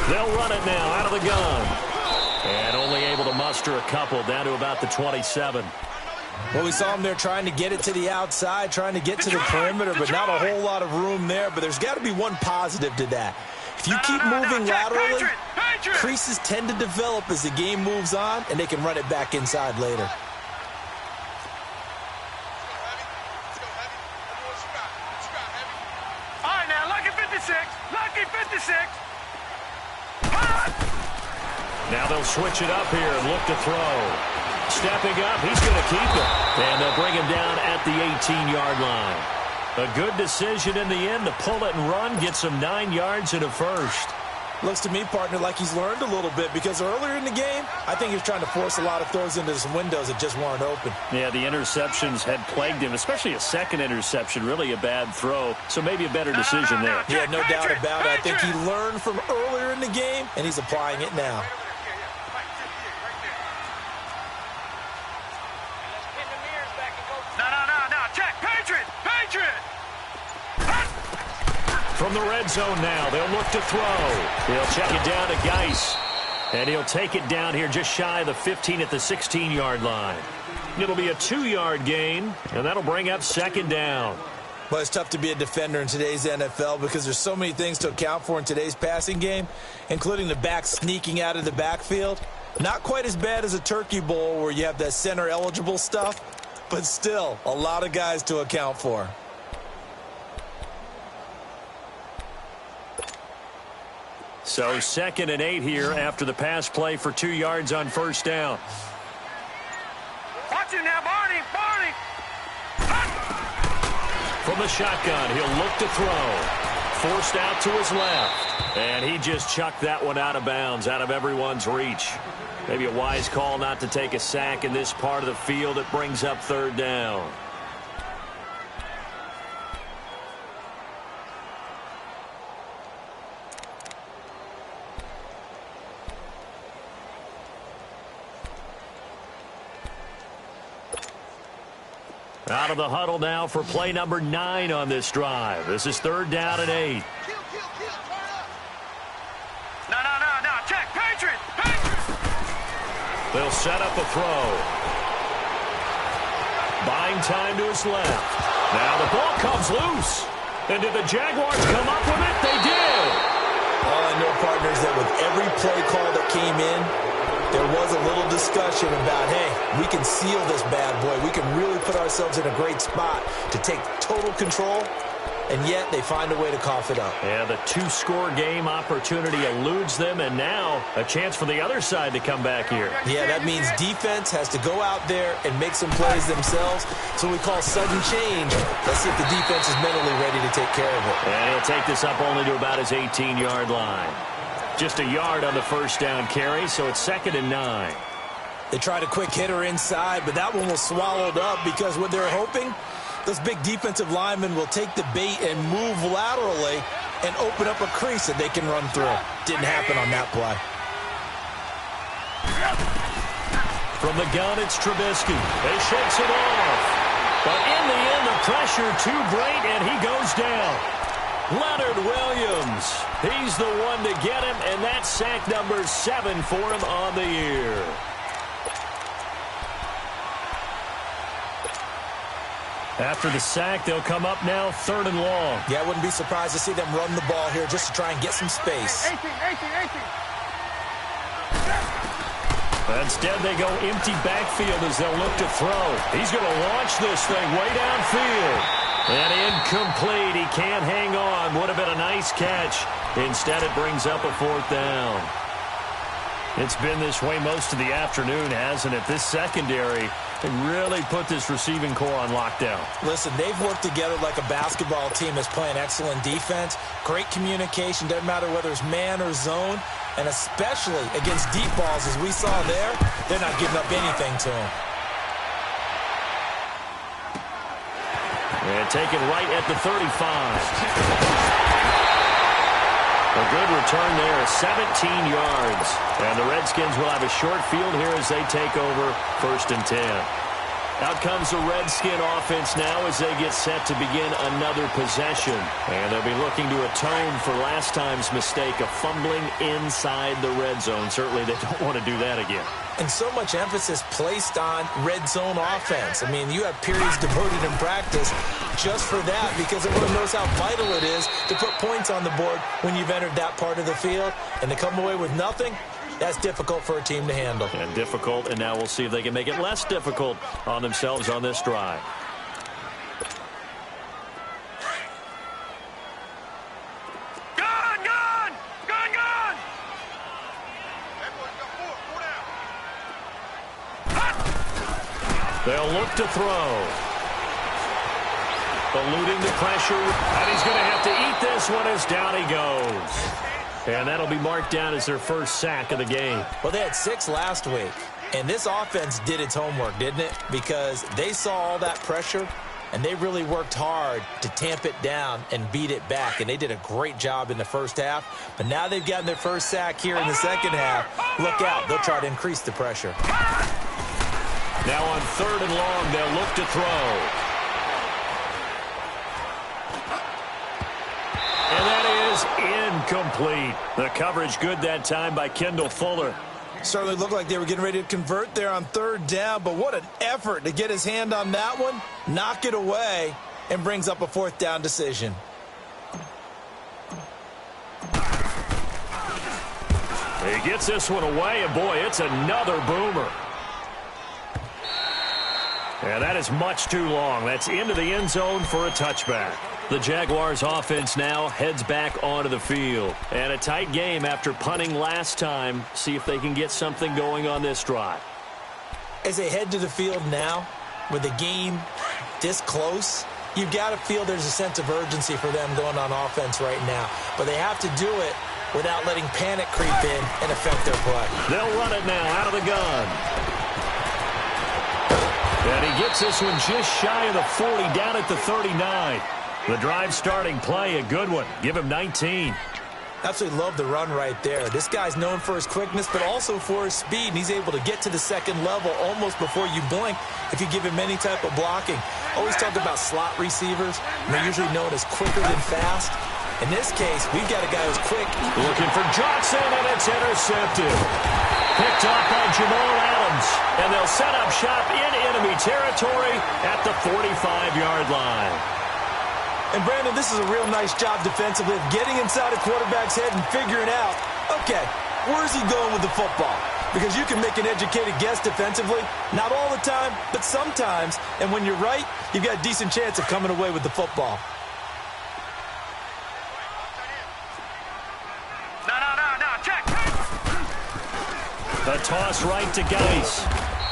A: They'll run it now out of the gun. And only able to muster a couple down to about the 27.
B: Well, we saw him there trying to get it to the outside, trying to get to the perimeter, but not a whole lot of room there. But there's got to be one positive to that. If you keep moving laterally, creases tend to develop as the game moves on, and they can run it back inside later.
C: All right, now, lucky 56. Lucky 56.
A: Now they'll switch it up here and look to throw. Stepping up, he's going to keep it. And they'll bring him down at the 18-yard line. A good decision in the end to pull it and run, get some 9 yards and a first.
B: Looks to me, partner, like he's learned a little bit because earlier in the game, I think he was trying to force a lot of throws into some windows that just weren't open.
A: Yeah, the interceptions had plagued him, especially a second interception, really a bad throw. So maybe a better decision there.
B: Yeah, no doubt about it. I think he learned from earlier in the game, and he's applying it now.
C: No. Check. Patriot. Patriot.
A: From the red zone now, they'll look to throw. He'll check it down to Geis. And he'll take it down here just shy of the 15 at the 16-yard line. It'll be a 2-yard gain, and that'll bring up 2nd down.
B: Well, it's tough to be a defender in today's NFL because there's so many things to account for in today's passing game, including the back sneaking out of the backfield. Not quite as bad as a turkey bowl where you have that center-eligible stuff, but still a lot of guys to account for.
A: So 2nd and 8 here after the pass play for 2 yards on first down.
C: Watch him now, Barney.
A: From the shotgun, he'll look to throw. Forced out to his left. And he just chucked that one out of bounds, out of everyone's reach. Maybe a wise call not to take a sack in this part of the field. It brings up 3rd down. Out of the huddle now for play number 9 on this drive. This is 3rd down and 8.
C: No. Check. Patriot.
A: They'll set up a throw. Buying time to his left. Now the ball comes loose. And did the Jaguars come up with it? They did.
B: All I know, partners, that with every play call that came in, there was a little discussion about, hey, we can seal this bad boy. We can really put ourselves in a great spot to take total control, and yet they find a way to cough it up.
A: Yeah, the 2-score game opportunity eludes them, and now a chance for the other side to come back here.
B: Yeah, that means defense has to go out there and make some plays themselves. So we call sudden change. Let's see if the defense is mentally ready to take care of it.
A: And he'll take this up only to about his 18-yard line. Just a yard on the first down carry, so it's 2nd and 9.
B: They tried a quick hitter inside, but that one was swallowed up because what they're hoping, those big defensive linemen will take the bait and move laterally and open up a crease that they can run through. Didn't happen on that play.
A: From the gun, it's Trubisky. They shakes it off. But in the end, the pressure too great, and he goes down. Leonard Williams. He's the one to get him, and that's sack number 7 for him on the year. After the sack, they'll come up now 3rd and long.
B: Yeah, I wouldn't be surprised to see them run the ball here just to try and get some space.
C: 18.
A: Instead, they go empty backfield as they'll look to throw. He's going to launch this thing way downfield. And incomplete. He can't hang on. Would have been a nice catch. Instead, it brings up a 4th down. It's been this way most of the afternoon, hasn't it? This secondary really put this receiving core on lockdown.
B: Listen, they've worked together like a basketball team that's playing excellent defense. Great communication. Doesn't matter whether it's man or zone. And especially against deep balls, as we saw there, they're not giving up anything to him.
A: And taken right at the 35. A good return there, 17 yards. And the Redskins will have a short field here as they take over 1st and 10. Out comes the Redskin offense now as they get set to begin another possession. And they'll be looking to atone for last time's mistake of fumbling inside the red zone. Certainly they don't want to do that again.
B: And so much emphasis placed on red zone offense. I mean, you have periods devoted in practice just for that because everyone knows how vital it is to put points on the board when you've entered that part of the field. And to come away with nothing, that's difficult for a team to handle.
A: And difficult, and now we'll see if they can make it less difficult on themselves on this drive. They'll look to throw. Eluding the pressure, and he's going to have to eat this one as down he goes. And that'll be marked down as their first sack of the game.
B: Well, they had 6 last week, and this offense did its homework, didn't it? Because they saw all that pressure, and they really worked hard to tamp it down and beat it back, and they did a great job in the first half. But now they've gotten their first sack here in the second half. Look out. They'll try to increase the pressure.
A: Now on 3rd and long, they'll look to throw. And that is incomplete. The coverage good that time by Kendall Fuller.
B: Certainly looked like they were getting ready to convert there on 3rd down, but what an effort to get his hand on that one, knock it away, and brings up a 4th down decision.
A: He gets this one away, and boy, it's another boomer. And that is much too long. That's into the end zone for a touchback. The Jaguars offense now heads back onto the field. And a tight game after punting last time. See if they can get something going on this drive.
B: As they head to the field now, with the game this close, you've got to feel there's a sense of urgency for them going on offense right now. But they have to do it without letting panic creep in and affect their play.
A: They'll run it now out of the gun. And he gets this one just shy of the 40, down at the 39. The drive starting play, a good one. Give him 19.
B: Absolutely love the run right there. This guy's known for his quickness, but also for his speed. And he's able to get to the second level almost before you blink if you give him any type of blocking. Always talk about slot receivers. And they're usually known as quicker than fast. In this case, we've got a guy who's quick.
A: Looking for Johnson, and it's intercepted. Picked up by Jamal Adams. And they'll set up shop in enemy territory at the 45-yard line.
B: And, Brandon, this is a real nice job defensively of getting inside a quarterback's head and figuring out, okay, where's he going with the football? Because you can make an educated guess defensively. Not all the time, but sometimes. And when you're right, you've got a decent chance of coming away with the football.
C: No, check.
A: A toss right to Geis.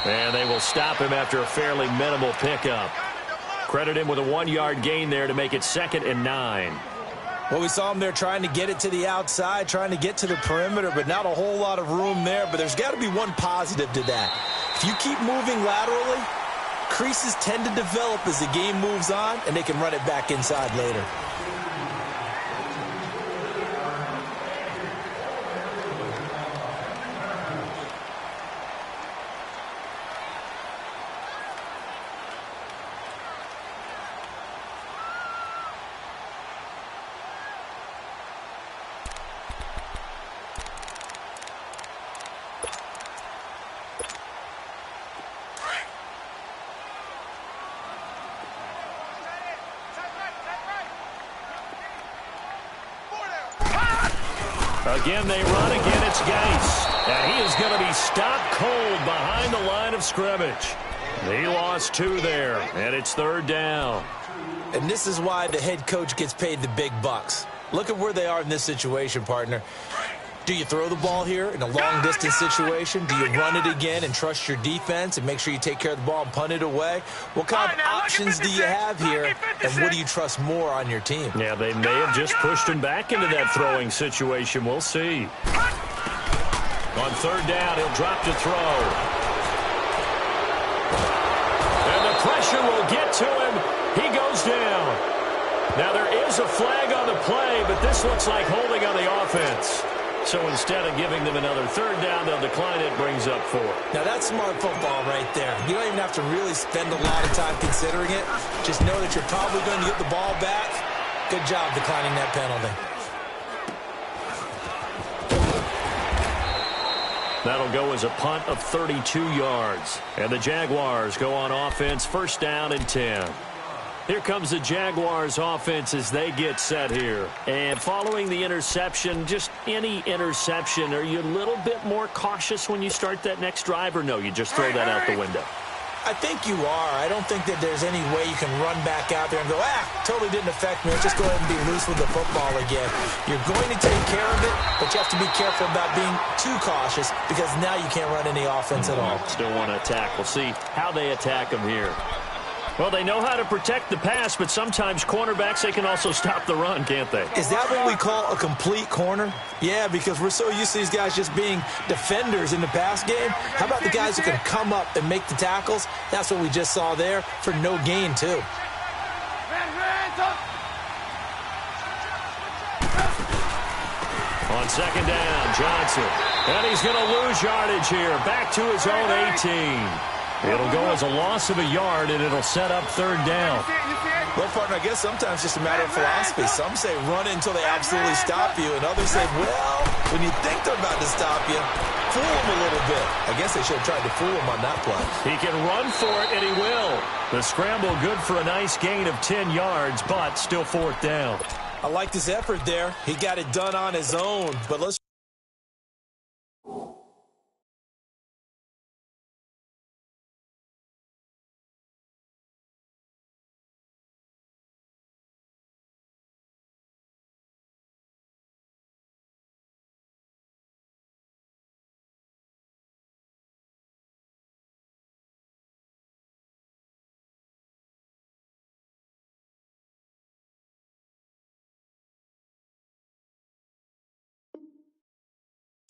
A: And they will stop him after a fairly minimal pickup. Credit him with a 1-yard gain there to make it 2nd and 9.
B: Well, we saw him there trying to get it to the outside, trying to get to the perimeter, but not a whole lot of room there. But there's got to be one positive to that. If you keep moving laterally, creases tend to develop as the game moves on, and they can run it back inside later.
A: Again, they run. Again, it's Geist. And he is going to be stopped cold behind the line of scrimmage. He lost 2 there, and it's 3rd down.
B: And this is why the head coach gets paid the big bucks. Look at where they are in this situation, partner. Do you throw the ball here in a long-distance situation? Do you run it again and trust your defense and make sure you take care of the ball and punt it away? What kind of options do you have here, and what do you trust more on your team?
A: Yeah, they may have just pushed him back into that throwing situation. We'll see. On 3rd down, he'll drop to throw. And the pressure will get to him. He goes down. Now, there is a flag on the play, but this looks like holding on the offense. So instead of giving them another 3rd down, they'll decline it, brings up 4.
B: Now, that's smart football right there. You don't even have to really spend a lot of time considering it. Just know that you're probably going to get the ball back. Good job declining that penalty.
A: That'll go as a punt of 32 yards. And the Jaguars go on offense, 1st down and 10. Here comes the Jaguars offense as they get set here. And following the interception, just any interception, are you a little bit more cautious when you start that next drive, or no, you just throw that out the window?
B: I think you are. I don't think that there's any way you can run back out there and go, totally didn't affect me. Let's just go ahead and be loose with the football again. You're going to take care of it, but you have to be careful about being too cautious because now you can't run any offense at all.
A: Still want to attack. We'll see how they attack them here. Well, they know how to protect the pass, but sometimes cornerbacks, they can also stop the run, can't they?
B: Is that what we call a complete corner? Yeah, because we're so used to these guys just being defenders in the pass game. How about the guys who can come up and make the tackles? That's what we just saw there for no gain, too.
A: On 2nd down, Johnson. And he's going to lose yardage here. Back to his own 18. It'll go as a loss of a yard, and it'll set up 3rd down.
B: Well, partner, I guess sometimes it's just a matter of philosophy. Some say run until they absolutely stop you, and others say, well, when you think they're about to stop you, fool them a little bit. I guess they should have tried to fool him on that play.
A: He can run for it, and he will. The scramble good for a nice gain of 10 yards, but still 4th down.
B: I like his effort there. He got it done on his own, but let's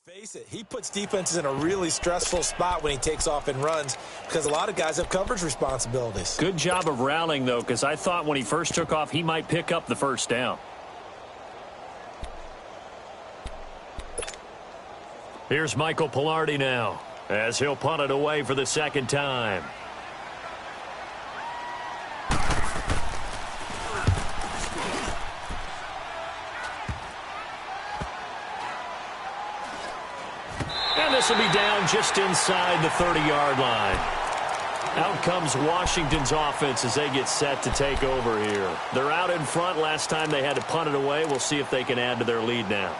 B: face it, he puts defenses in a really stressful spot when he takes off and runs because a lot of guys have coverage responsibilities.
A: Good job of rallying, though, because I thought when he first took off, he might pick up the 1st down. Here's Michael Pilardi now as he'll punt it away for the 2nd time. This will be down just inside the 30-yard line. Out comes Washington's offense as they get set to take over here. They're out in front. Last time they had to punt it away. We'll see if they can add to their lead now.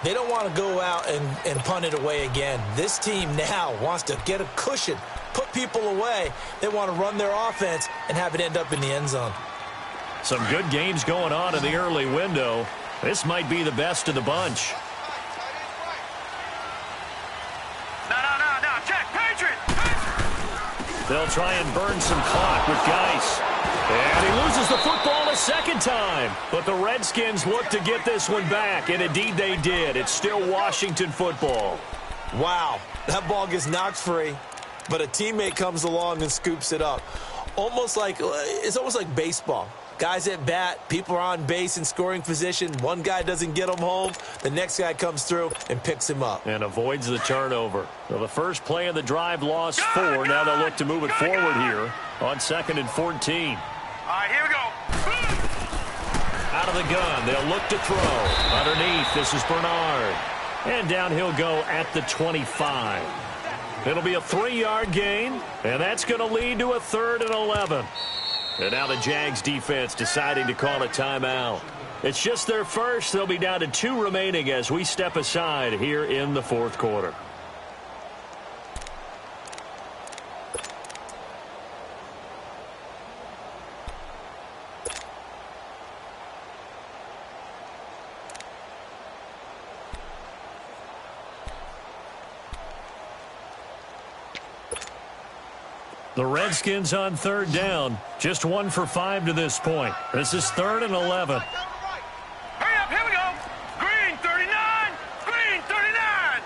B: They don't want to go out and punt it away again. This team now wants to get a cushion, put people away. They want to run their offense and have it end up in the end zone.
A: Some good games going on in the early window. This might be the best of the bunch. They'll try and burn some clock with Geist. And he loses the football a 2nd time. But the Redskins look to get this one back, and indeed they did. It's still Washington football.
B: Wow, that ball gets knocked free, but a teammate comes along and scoops it up. It's almost like baseball. Guys at bat, people are on base in scoring position. One guy doesn't get him home. The next guy comes through and picks him up.
A: And avoids the turnover. Well, the first play of the drive lost 4. Now they'll look to move it forward here on 2nd and 14.
C: All right, here we go.
A: Out of the gun, they'll look to throw. Underneath, this is Bernard. And down he'll go at the 25. It'll be a 3-yard gain, and that's going to lead to a 3rd and 11. And now the Jags defense deciding to call a timeout. It's just their first. They'll be down to 2 remaining as we step aside here in the fourth quarter. The Redskins on 3rd down. Just 1 for 5 to this point. This is 3rd and 11.
C: Hurry up, here we go. Green 39. Green 39.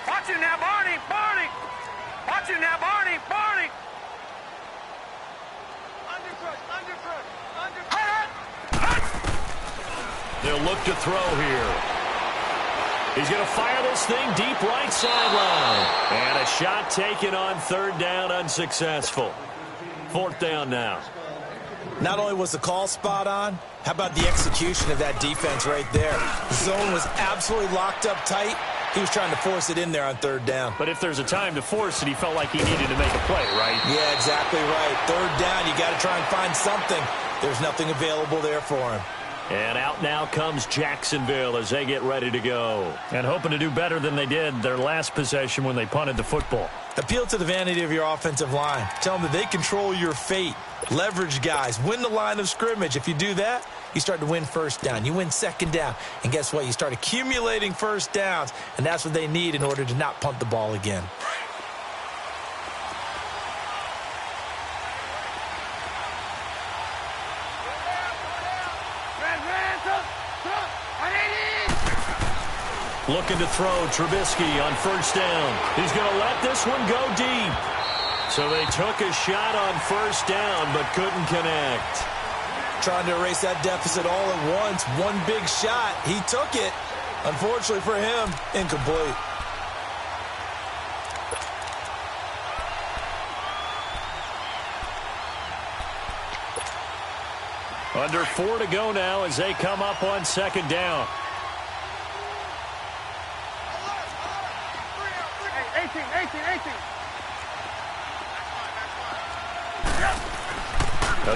C: Watch him now, Barney. Barney. Watch him now, Barney. Barney.
A: They'll look to throw here. He's going to fire this thing deep right sideline. And a shot taken on 3rd down, unsuccessful. 4th down now.
B: Not only was the call spot on, how about the execution of that defense right there? The zone was absolutely locked up tight. He was trying to force it in there on 3rd down.
A: But if there's a time to force it, he felt like he needed to make a play, right?
B: Yeah, exactly right. 3rd down, you got to try and find something. There's nothing available there for him.
A: And out now comes Jacksonville as they get ready to go. And hoping to do better than they did their last possession when they punted the football.
B: Appeal to the vanity of your offensive line. Tell them that they control your fate. Leverage guys. Win the line of scrimmage. If you do that, you start to win 1st down. You win 2nd down. And guess what? You start accumulating 1st downs. And that's what they need in order to not punt the ball again.
A: Looking to throw Trubisky on 1st down. He's going to let this one go deep. So they took a shot on 1st down but couldn't connect.
B: Trying to erase that deficit all at once. One big shot. He took it. Unfortunately for him, incomplete.
A: Under 4 to go now as they come up on 2nd down.
C: 18.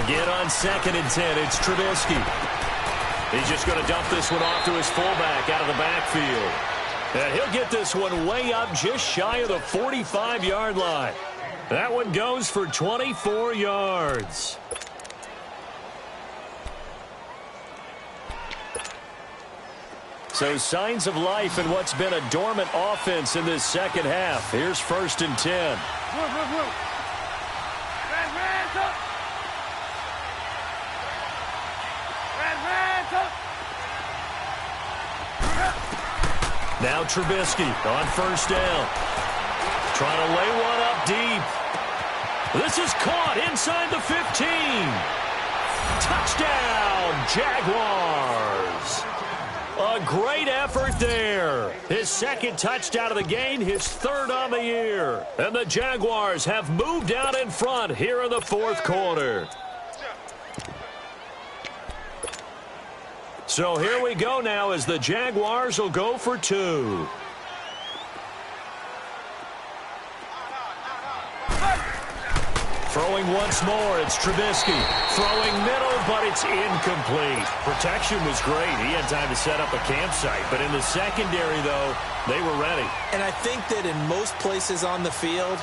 A: Again on 2nd and 10, it's Trubisky. He's just going to dump this one off to his fullback out of the backfield. And he'll get this one way up just shy of the 45-yard line. That one goes for 24 yards. So signs of life in what's been a dormant offense in this 2nd half. Here's 1st and 10. Now Trubisky on 1st down. Trying to lay one up deep. This is caught inside the 15. Touchdown, Jaguars. A great effort there. His 2nd touchdown of the game, his 3rd on the year. And the Jaguars have moved out in front here in the 4th quarter. So here we go now as the Jaguars will go for 2. Throwing once more, it's Trubisky. Throwing middle, but it's incomplete. Protection was great. He had time to set up a campsite. But in the secondary, though, they were ready.
B: And I think that in most places on the field,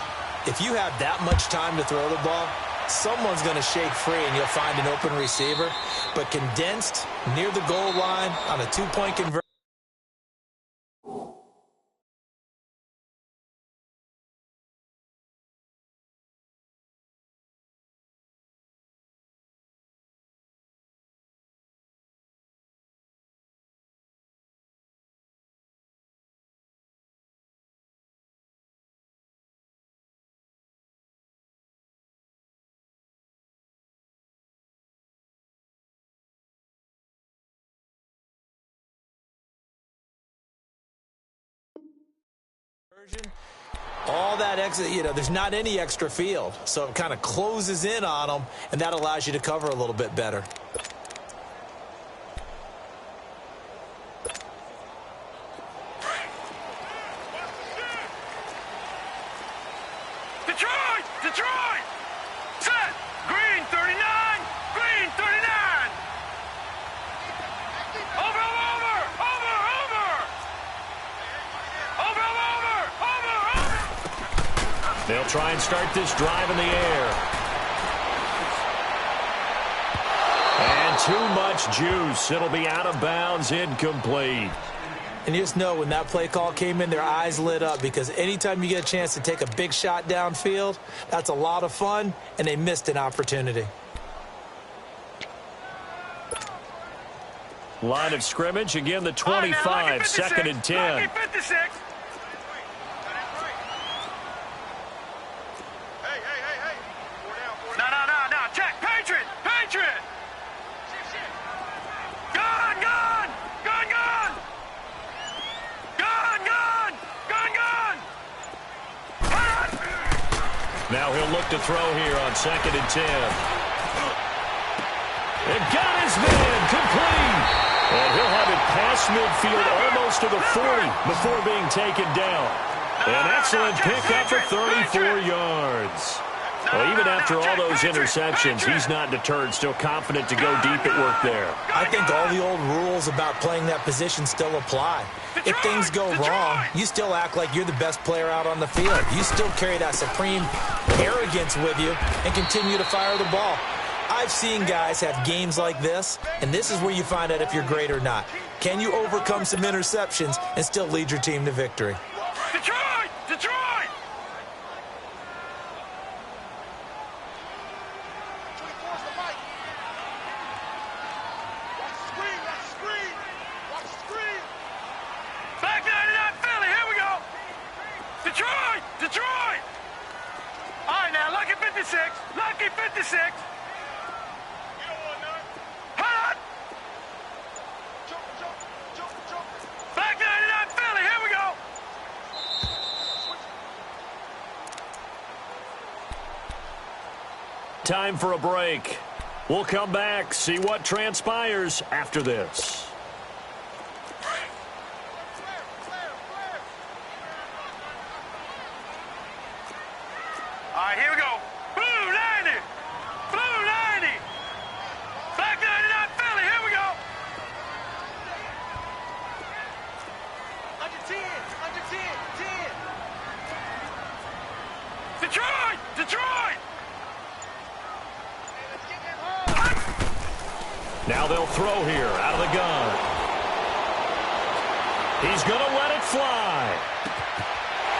B: if you have that much time to throw the ball, someone's going to shake free and you'll find an open receiver. But condensed, near the goal line, on a 2-point conversion. All that exit, there's not any extra field, so it kind of closes in on them, and that allows you to cover a little bit better.
C: Detroit! Set! Green 39!
A: They'll try and start this drive in the air. And too much juice. It'll be out of bounds, incomplete.
B: And you just know when that play call came in, their eyes lit up, because anytime you get a chance to take a big shot downfield, that's a lot of fun, and they missed an opportunity.
A: Line of scrimmage, again the 25, second and 10.
C: Lucky 56. No, check, Patriot. Gun.
A: Now he'll look to throw here on second and 10. And got his man, complete. And he'll have it past midfield almost to the 40 before being taken down. An excellent pickup for 34 yards. Well, even after all those interceptions, he's not deterred, still confident to go deep at work there.
B: I think all the old rules about playing that position still apply. If things go wrong, you still act like you're the best player out on the field. You still carry that supreme arrogance with you and continue to fire the ball. I've seen guys have games like this, and this is where you find out if you're great or not. Can you overcome some interceptions and still lead your team to victory?
C: Detroit! Back 99 Philly, here we go! Detroit! All right, now, lucky 56. Hot! Back 99 Philly, here we go!
A: Time for a break. We'll come back, see what transpires after this.
C: All right, here we go. Blue 90. Back 99 Philly, here we go. Under 10. Detroit!
A: Now they'll throw here out of the gun. He's going to let it fly.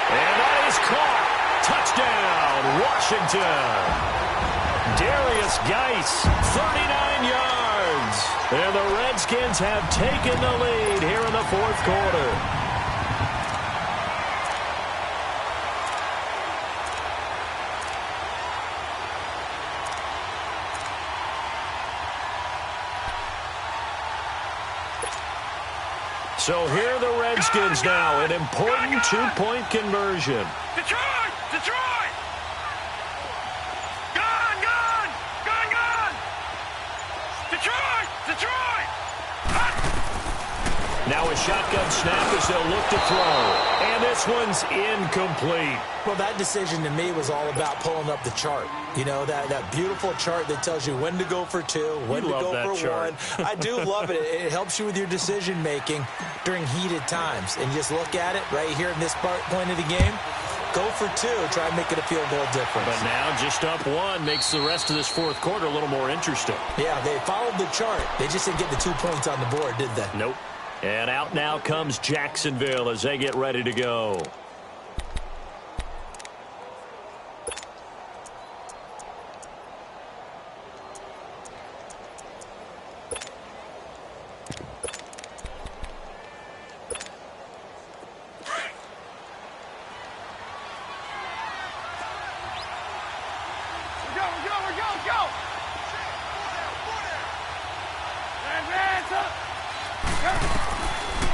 A: And that is caught. Touchdown, Washington. Darius Geis, 39 yards. And the Redskins have taken the lead here in the fourth quarter. So here are the Redskins now, an important two-point conversion.
C: Detroit! Gun! Detroit!
A: Now a shotgun snap as they'll look to throw. And this one's incomplete.
B: Well, that decision to me was all about pulling up the chart. You know, that beautiful chart that tells you when to go for two, when to go for one. I do love it. It helps you with your decision-making during heated times. And just look at it right here in this point of the game. Go for two, try and make it a field goal difference.
A: But now just up one makes the rest of this fourth quarter a little more interesting.
B: Yeah, they followed the chart. They just didn't get the 2 points on the board, did they?
A: Nope. And out now comes Jacksonville as they get ready to go.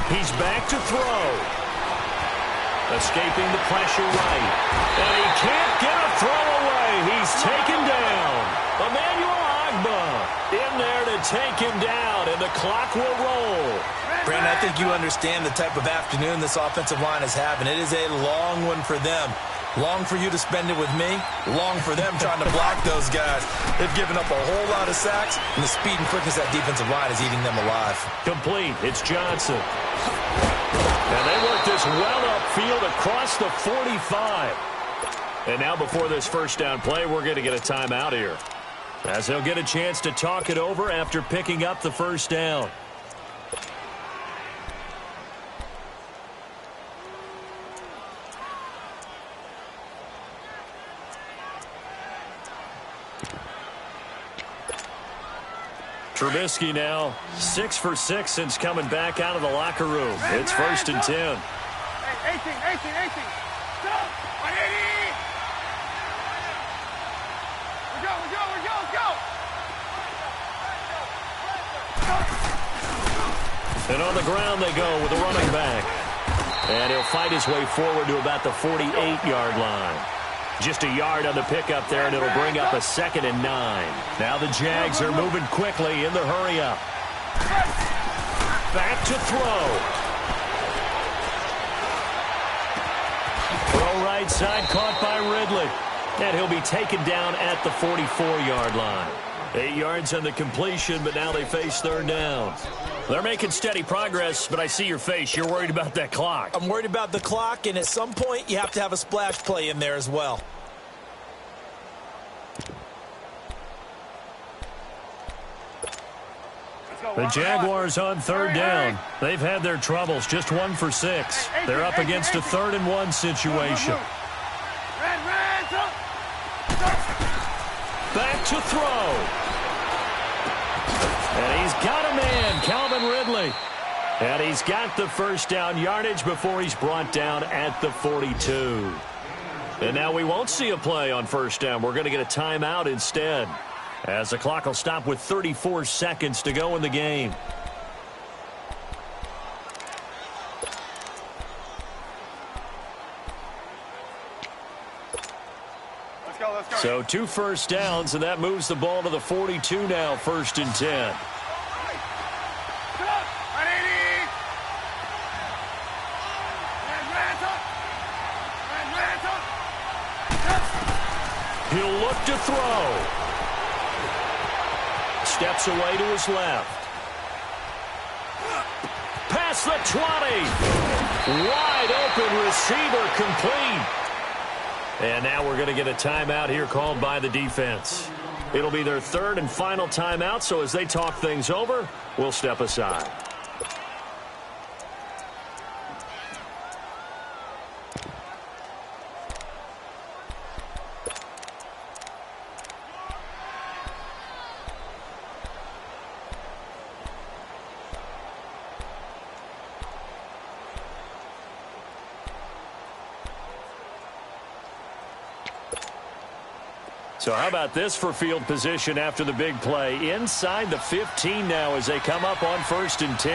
A: He's back to throw. Escaping the pressure right. And he can't get a throw away. He's taken down. Emmanuel Agba in there to take him down, and the clock will roll.
B: Brandon, I think you understand the type of afternoon this offensive line is having. It is a long one for them. Long for you to spend it with me. Long for them trying to block those guys. They've given up a whole lot of sacks, and the speed and quickness of that defensive line is eating them alive.
A: Complete. It's Johnson. And they work this well upfield across the 45. And now before this first down play, we're going to get a timeout here, as they'll get a chance to talk it over after picking up the first down. Trubisky now 6 for 6 since coming back out of the locker room. It's 1st and 10.
C: Hey, 18. Go! 180! We go!
A: And on the ground they go with the running back. And he'll fight his way forward to about the 48-yard line. Just a yard on the pickup there, and it'll bring up a 2nd and 9. Now the Jags are moving quickly in the hurry-up. Back to throw. Throw right side, caught by Ridley. And he'll be taken down at the 44-yard line. 8 yards on the completion, but now they face 3rd down. They're making steady progress, but I see your face. You're worried about that clock.
B: I'm worried about the clock, and at some point, you have to have a splash play in there as well.
A: The Jaguars on 3rd down. They've had their troubles, just 1 for 6. They're up against a 3rd and 1 situation. Back to throw. And he's got a man, Calvin Ridley. And he's got the first down yardage before he's brought down at the 42. And now we won't see a play on 1st down. We're going to get a timeout instead, as the clock will stop with 34 seconds to go in the game.
C: Let's go.
A: So 2 first downs, and that moves the ball to the 42 now, 1st and 10. He'll look to throw. Steps away to his left. Past the 20. Wide open receiver, complete. And now we're going to get a timeout here called by the defense. It'll be their 3rd and final timeout, so as they talk things over, we'll step aside. So how about this for field position after the big play? Inside the 15 now as they come up on 1st and 10.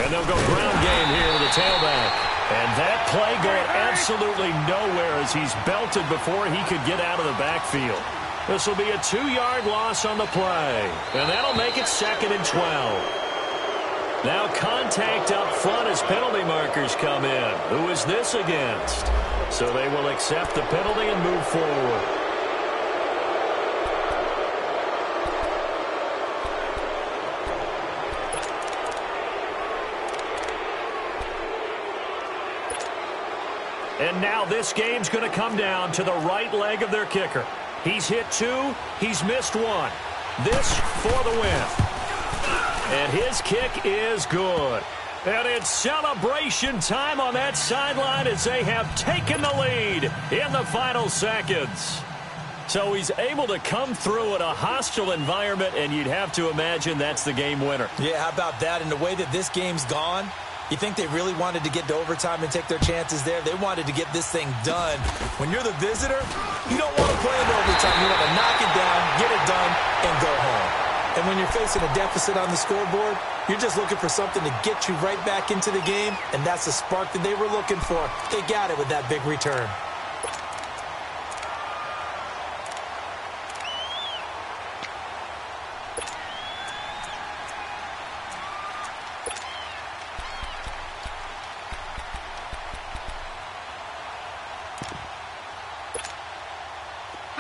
A: And they'll go ground game here with the tailback. And that play going absolutely nowhere as he's belted before he could get out of the backfield. This will be a 2-yard loss on the play. And that'll make it 2nd and 12. Now contact up front as penalty markers come in. Who is this against? So they will accept the penalty and move forward. And now this game's going to come down to the right leg of their kicker. He's hit 2, he's missed 1. This for the win. And his kick is good. And it's celebration time on that sideline as they have taken the lead in the final seconds. So he's able to come through in a hostile environment, and you'd have to imagine that's the game winner.
B: Yeah, how about that? And the way that this game's gone, you think they really wanted to get to overtime and take their chances there? They wanted to get this thing done. When you're the visitor, you don't want to play into overtime. You want to knock it down, get it done, and go home. And when you're facing a deficit on the scoreboard, you're just looking for something to get you right back into the game, and that's the spark that they were looking for. They got it with that big return.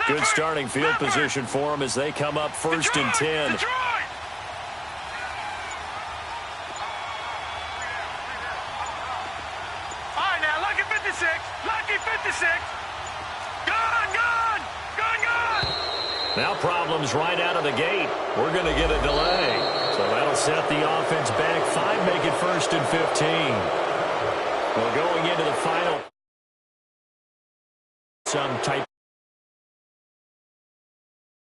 A: Good starting field position for them as they come up 1st and 10.
C: Detroit! All right, now, look at 56. 56. Lucky 56. Gone, gone. Gone, gone.
A: Now problems right out of the gate. We're going to get a delay. So that'll set the offense back 5, make it 1st and 15. Well, going into the final, some type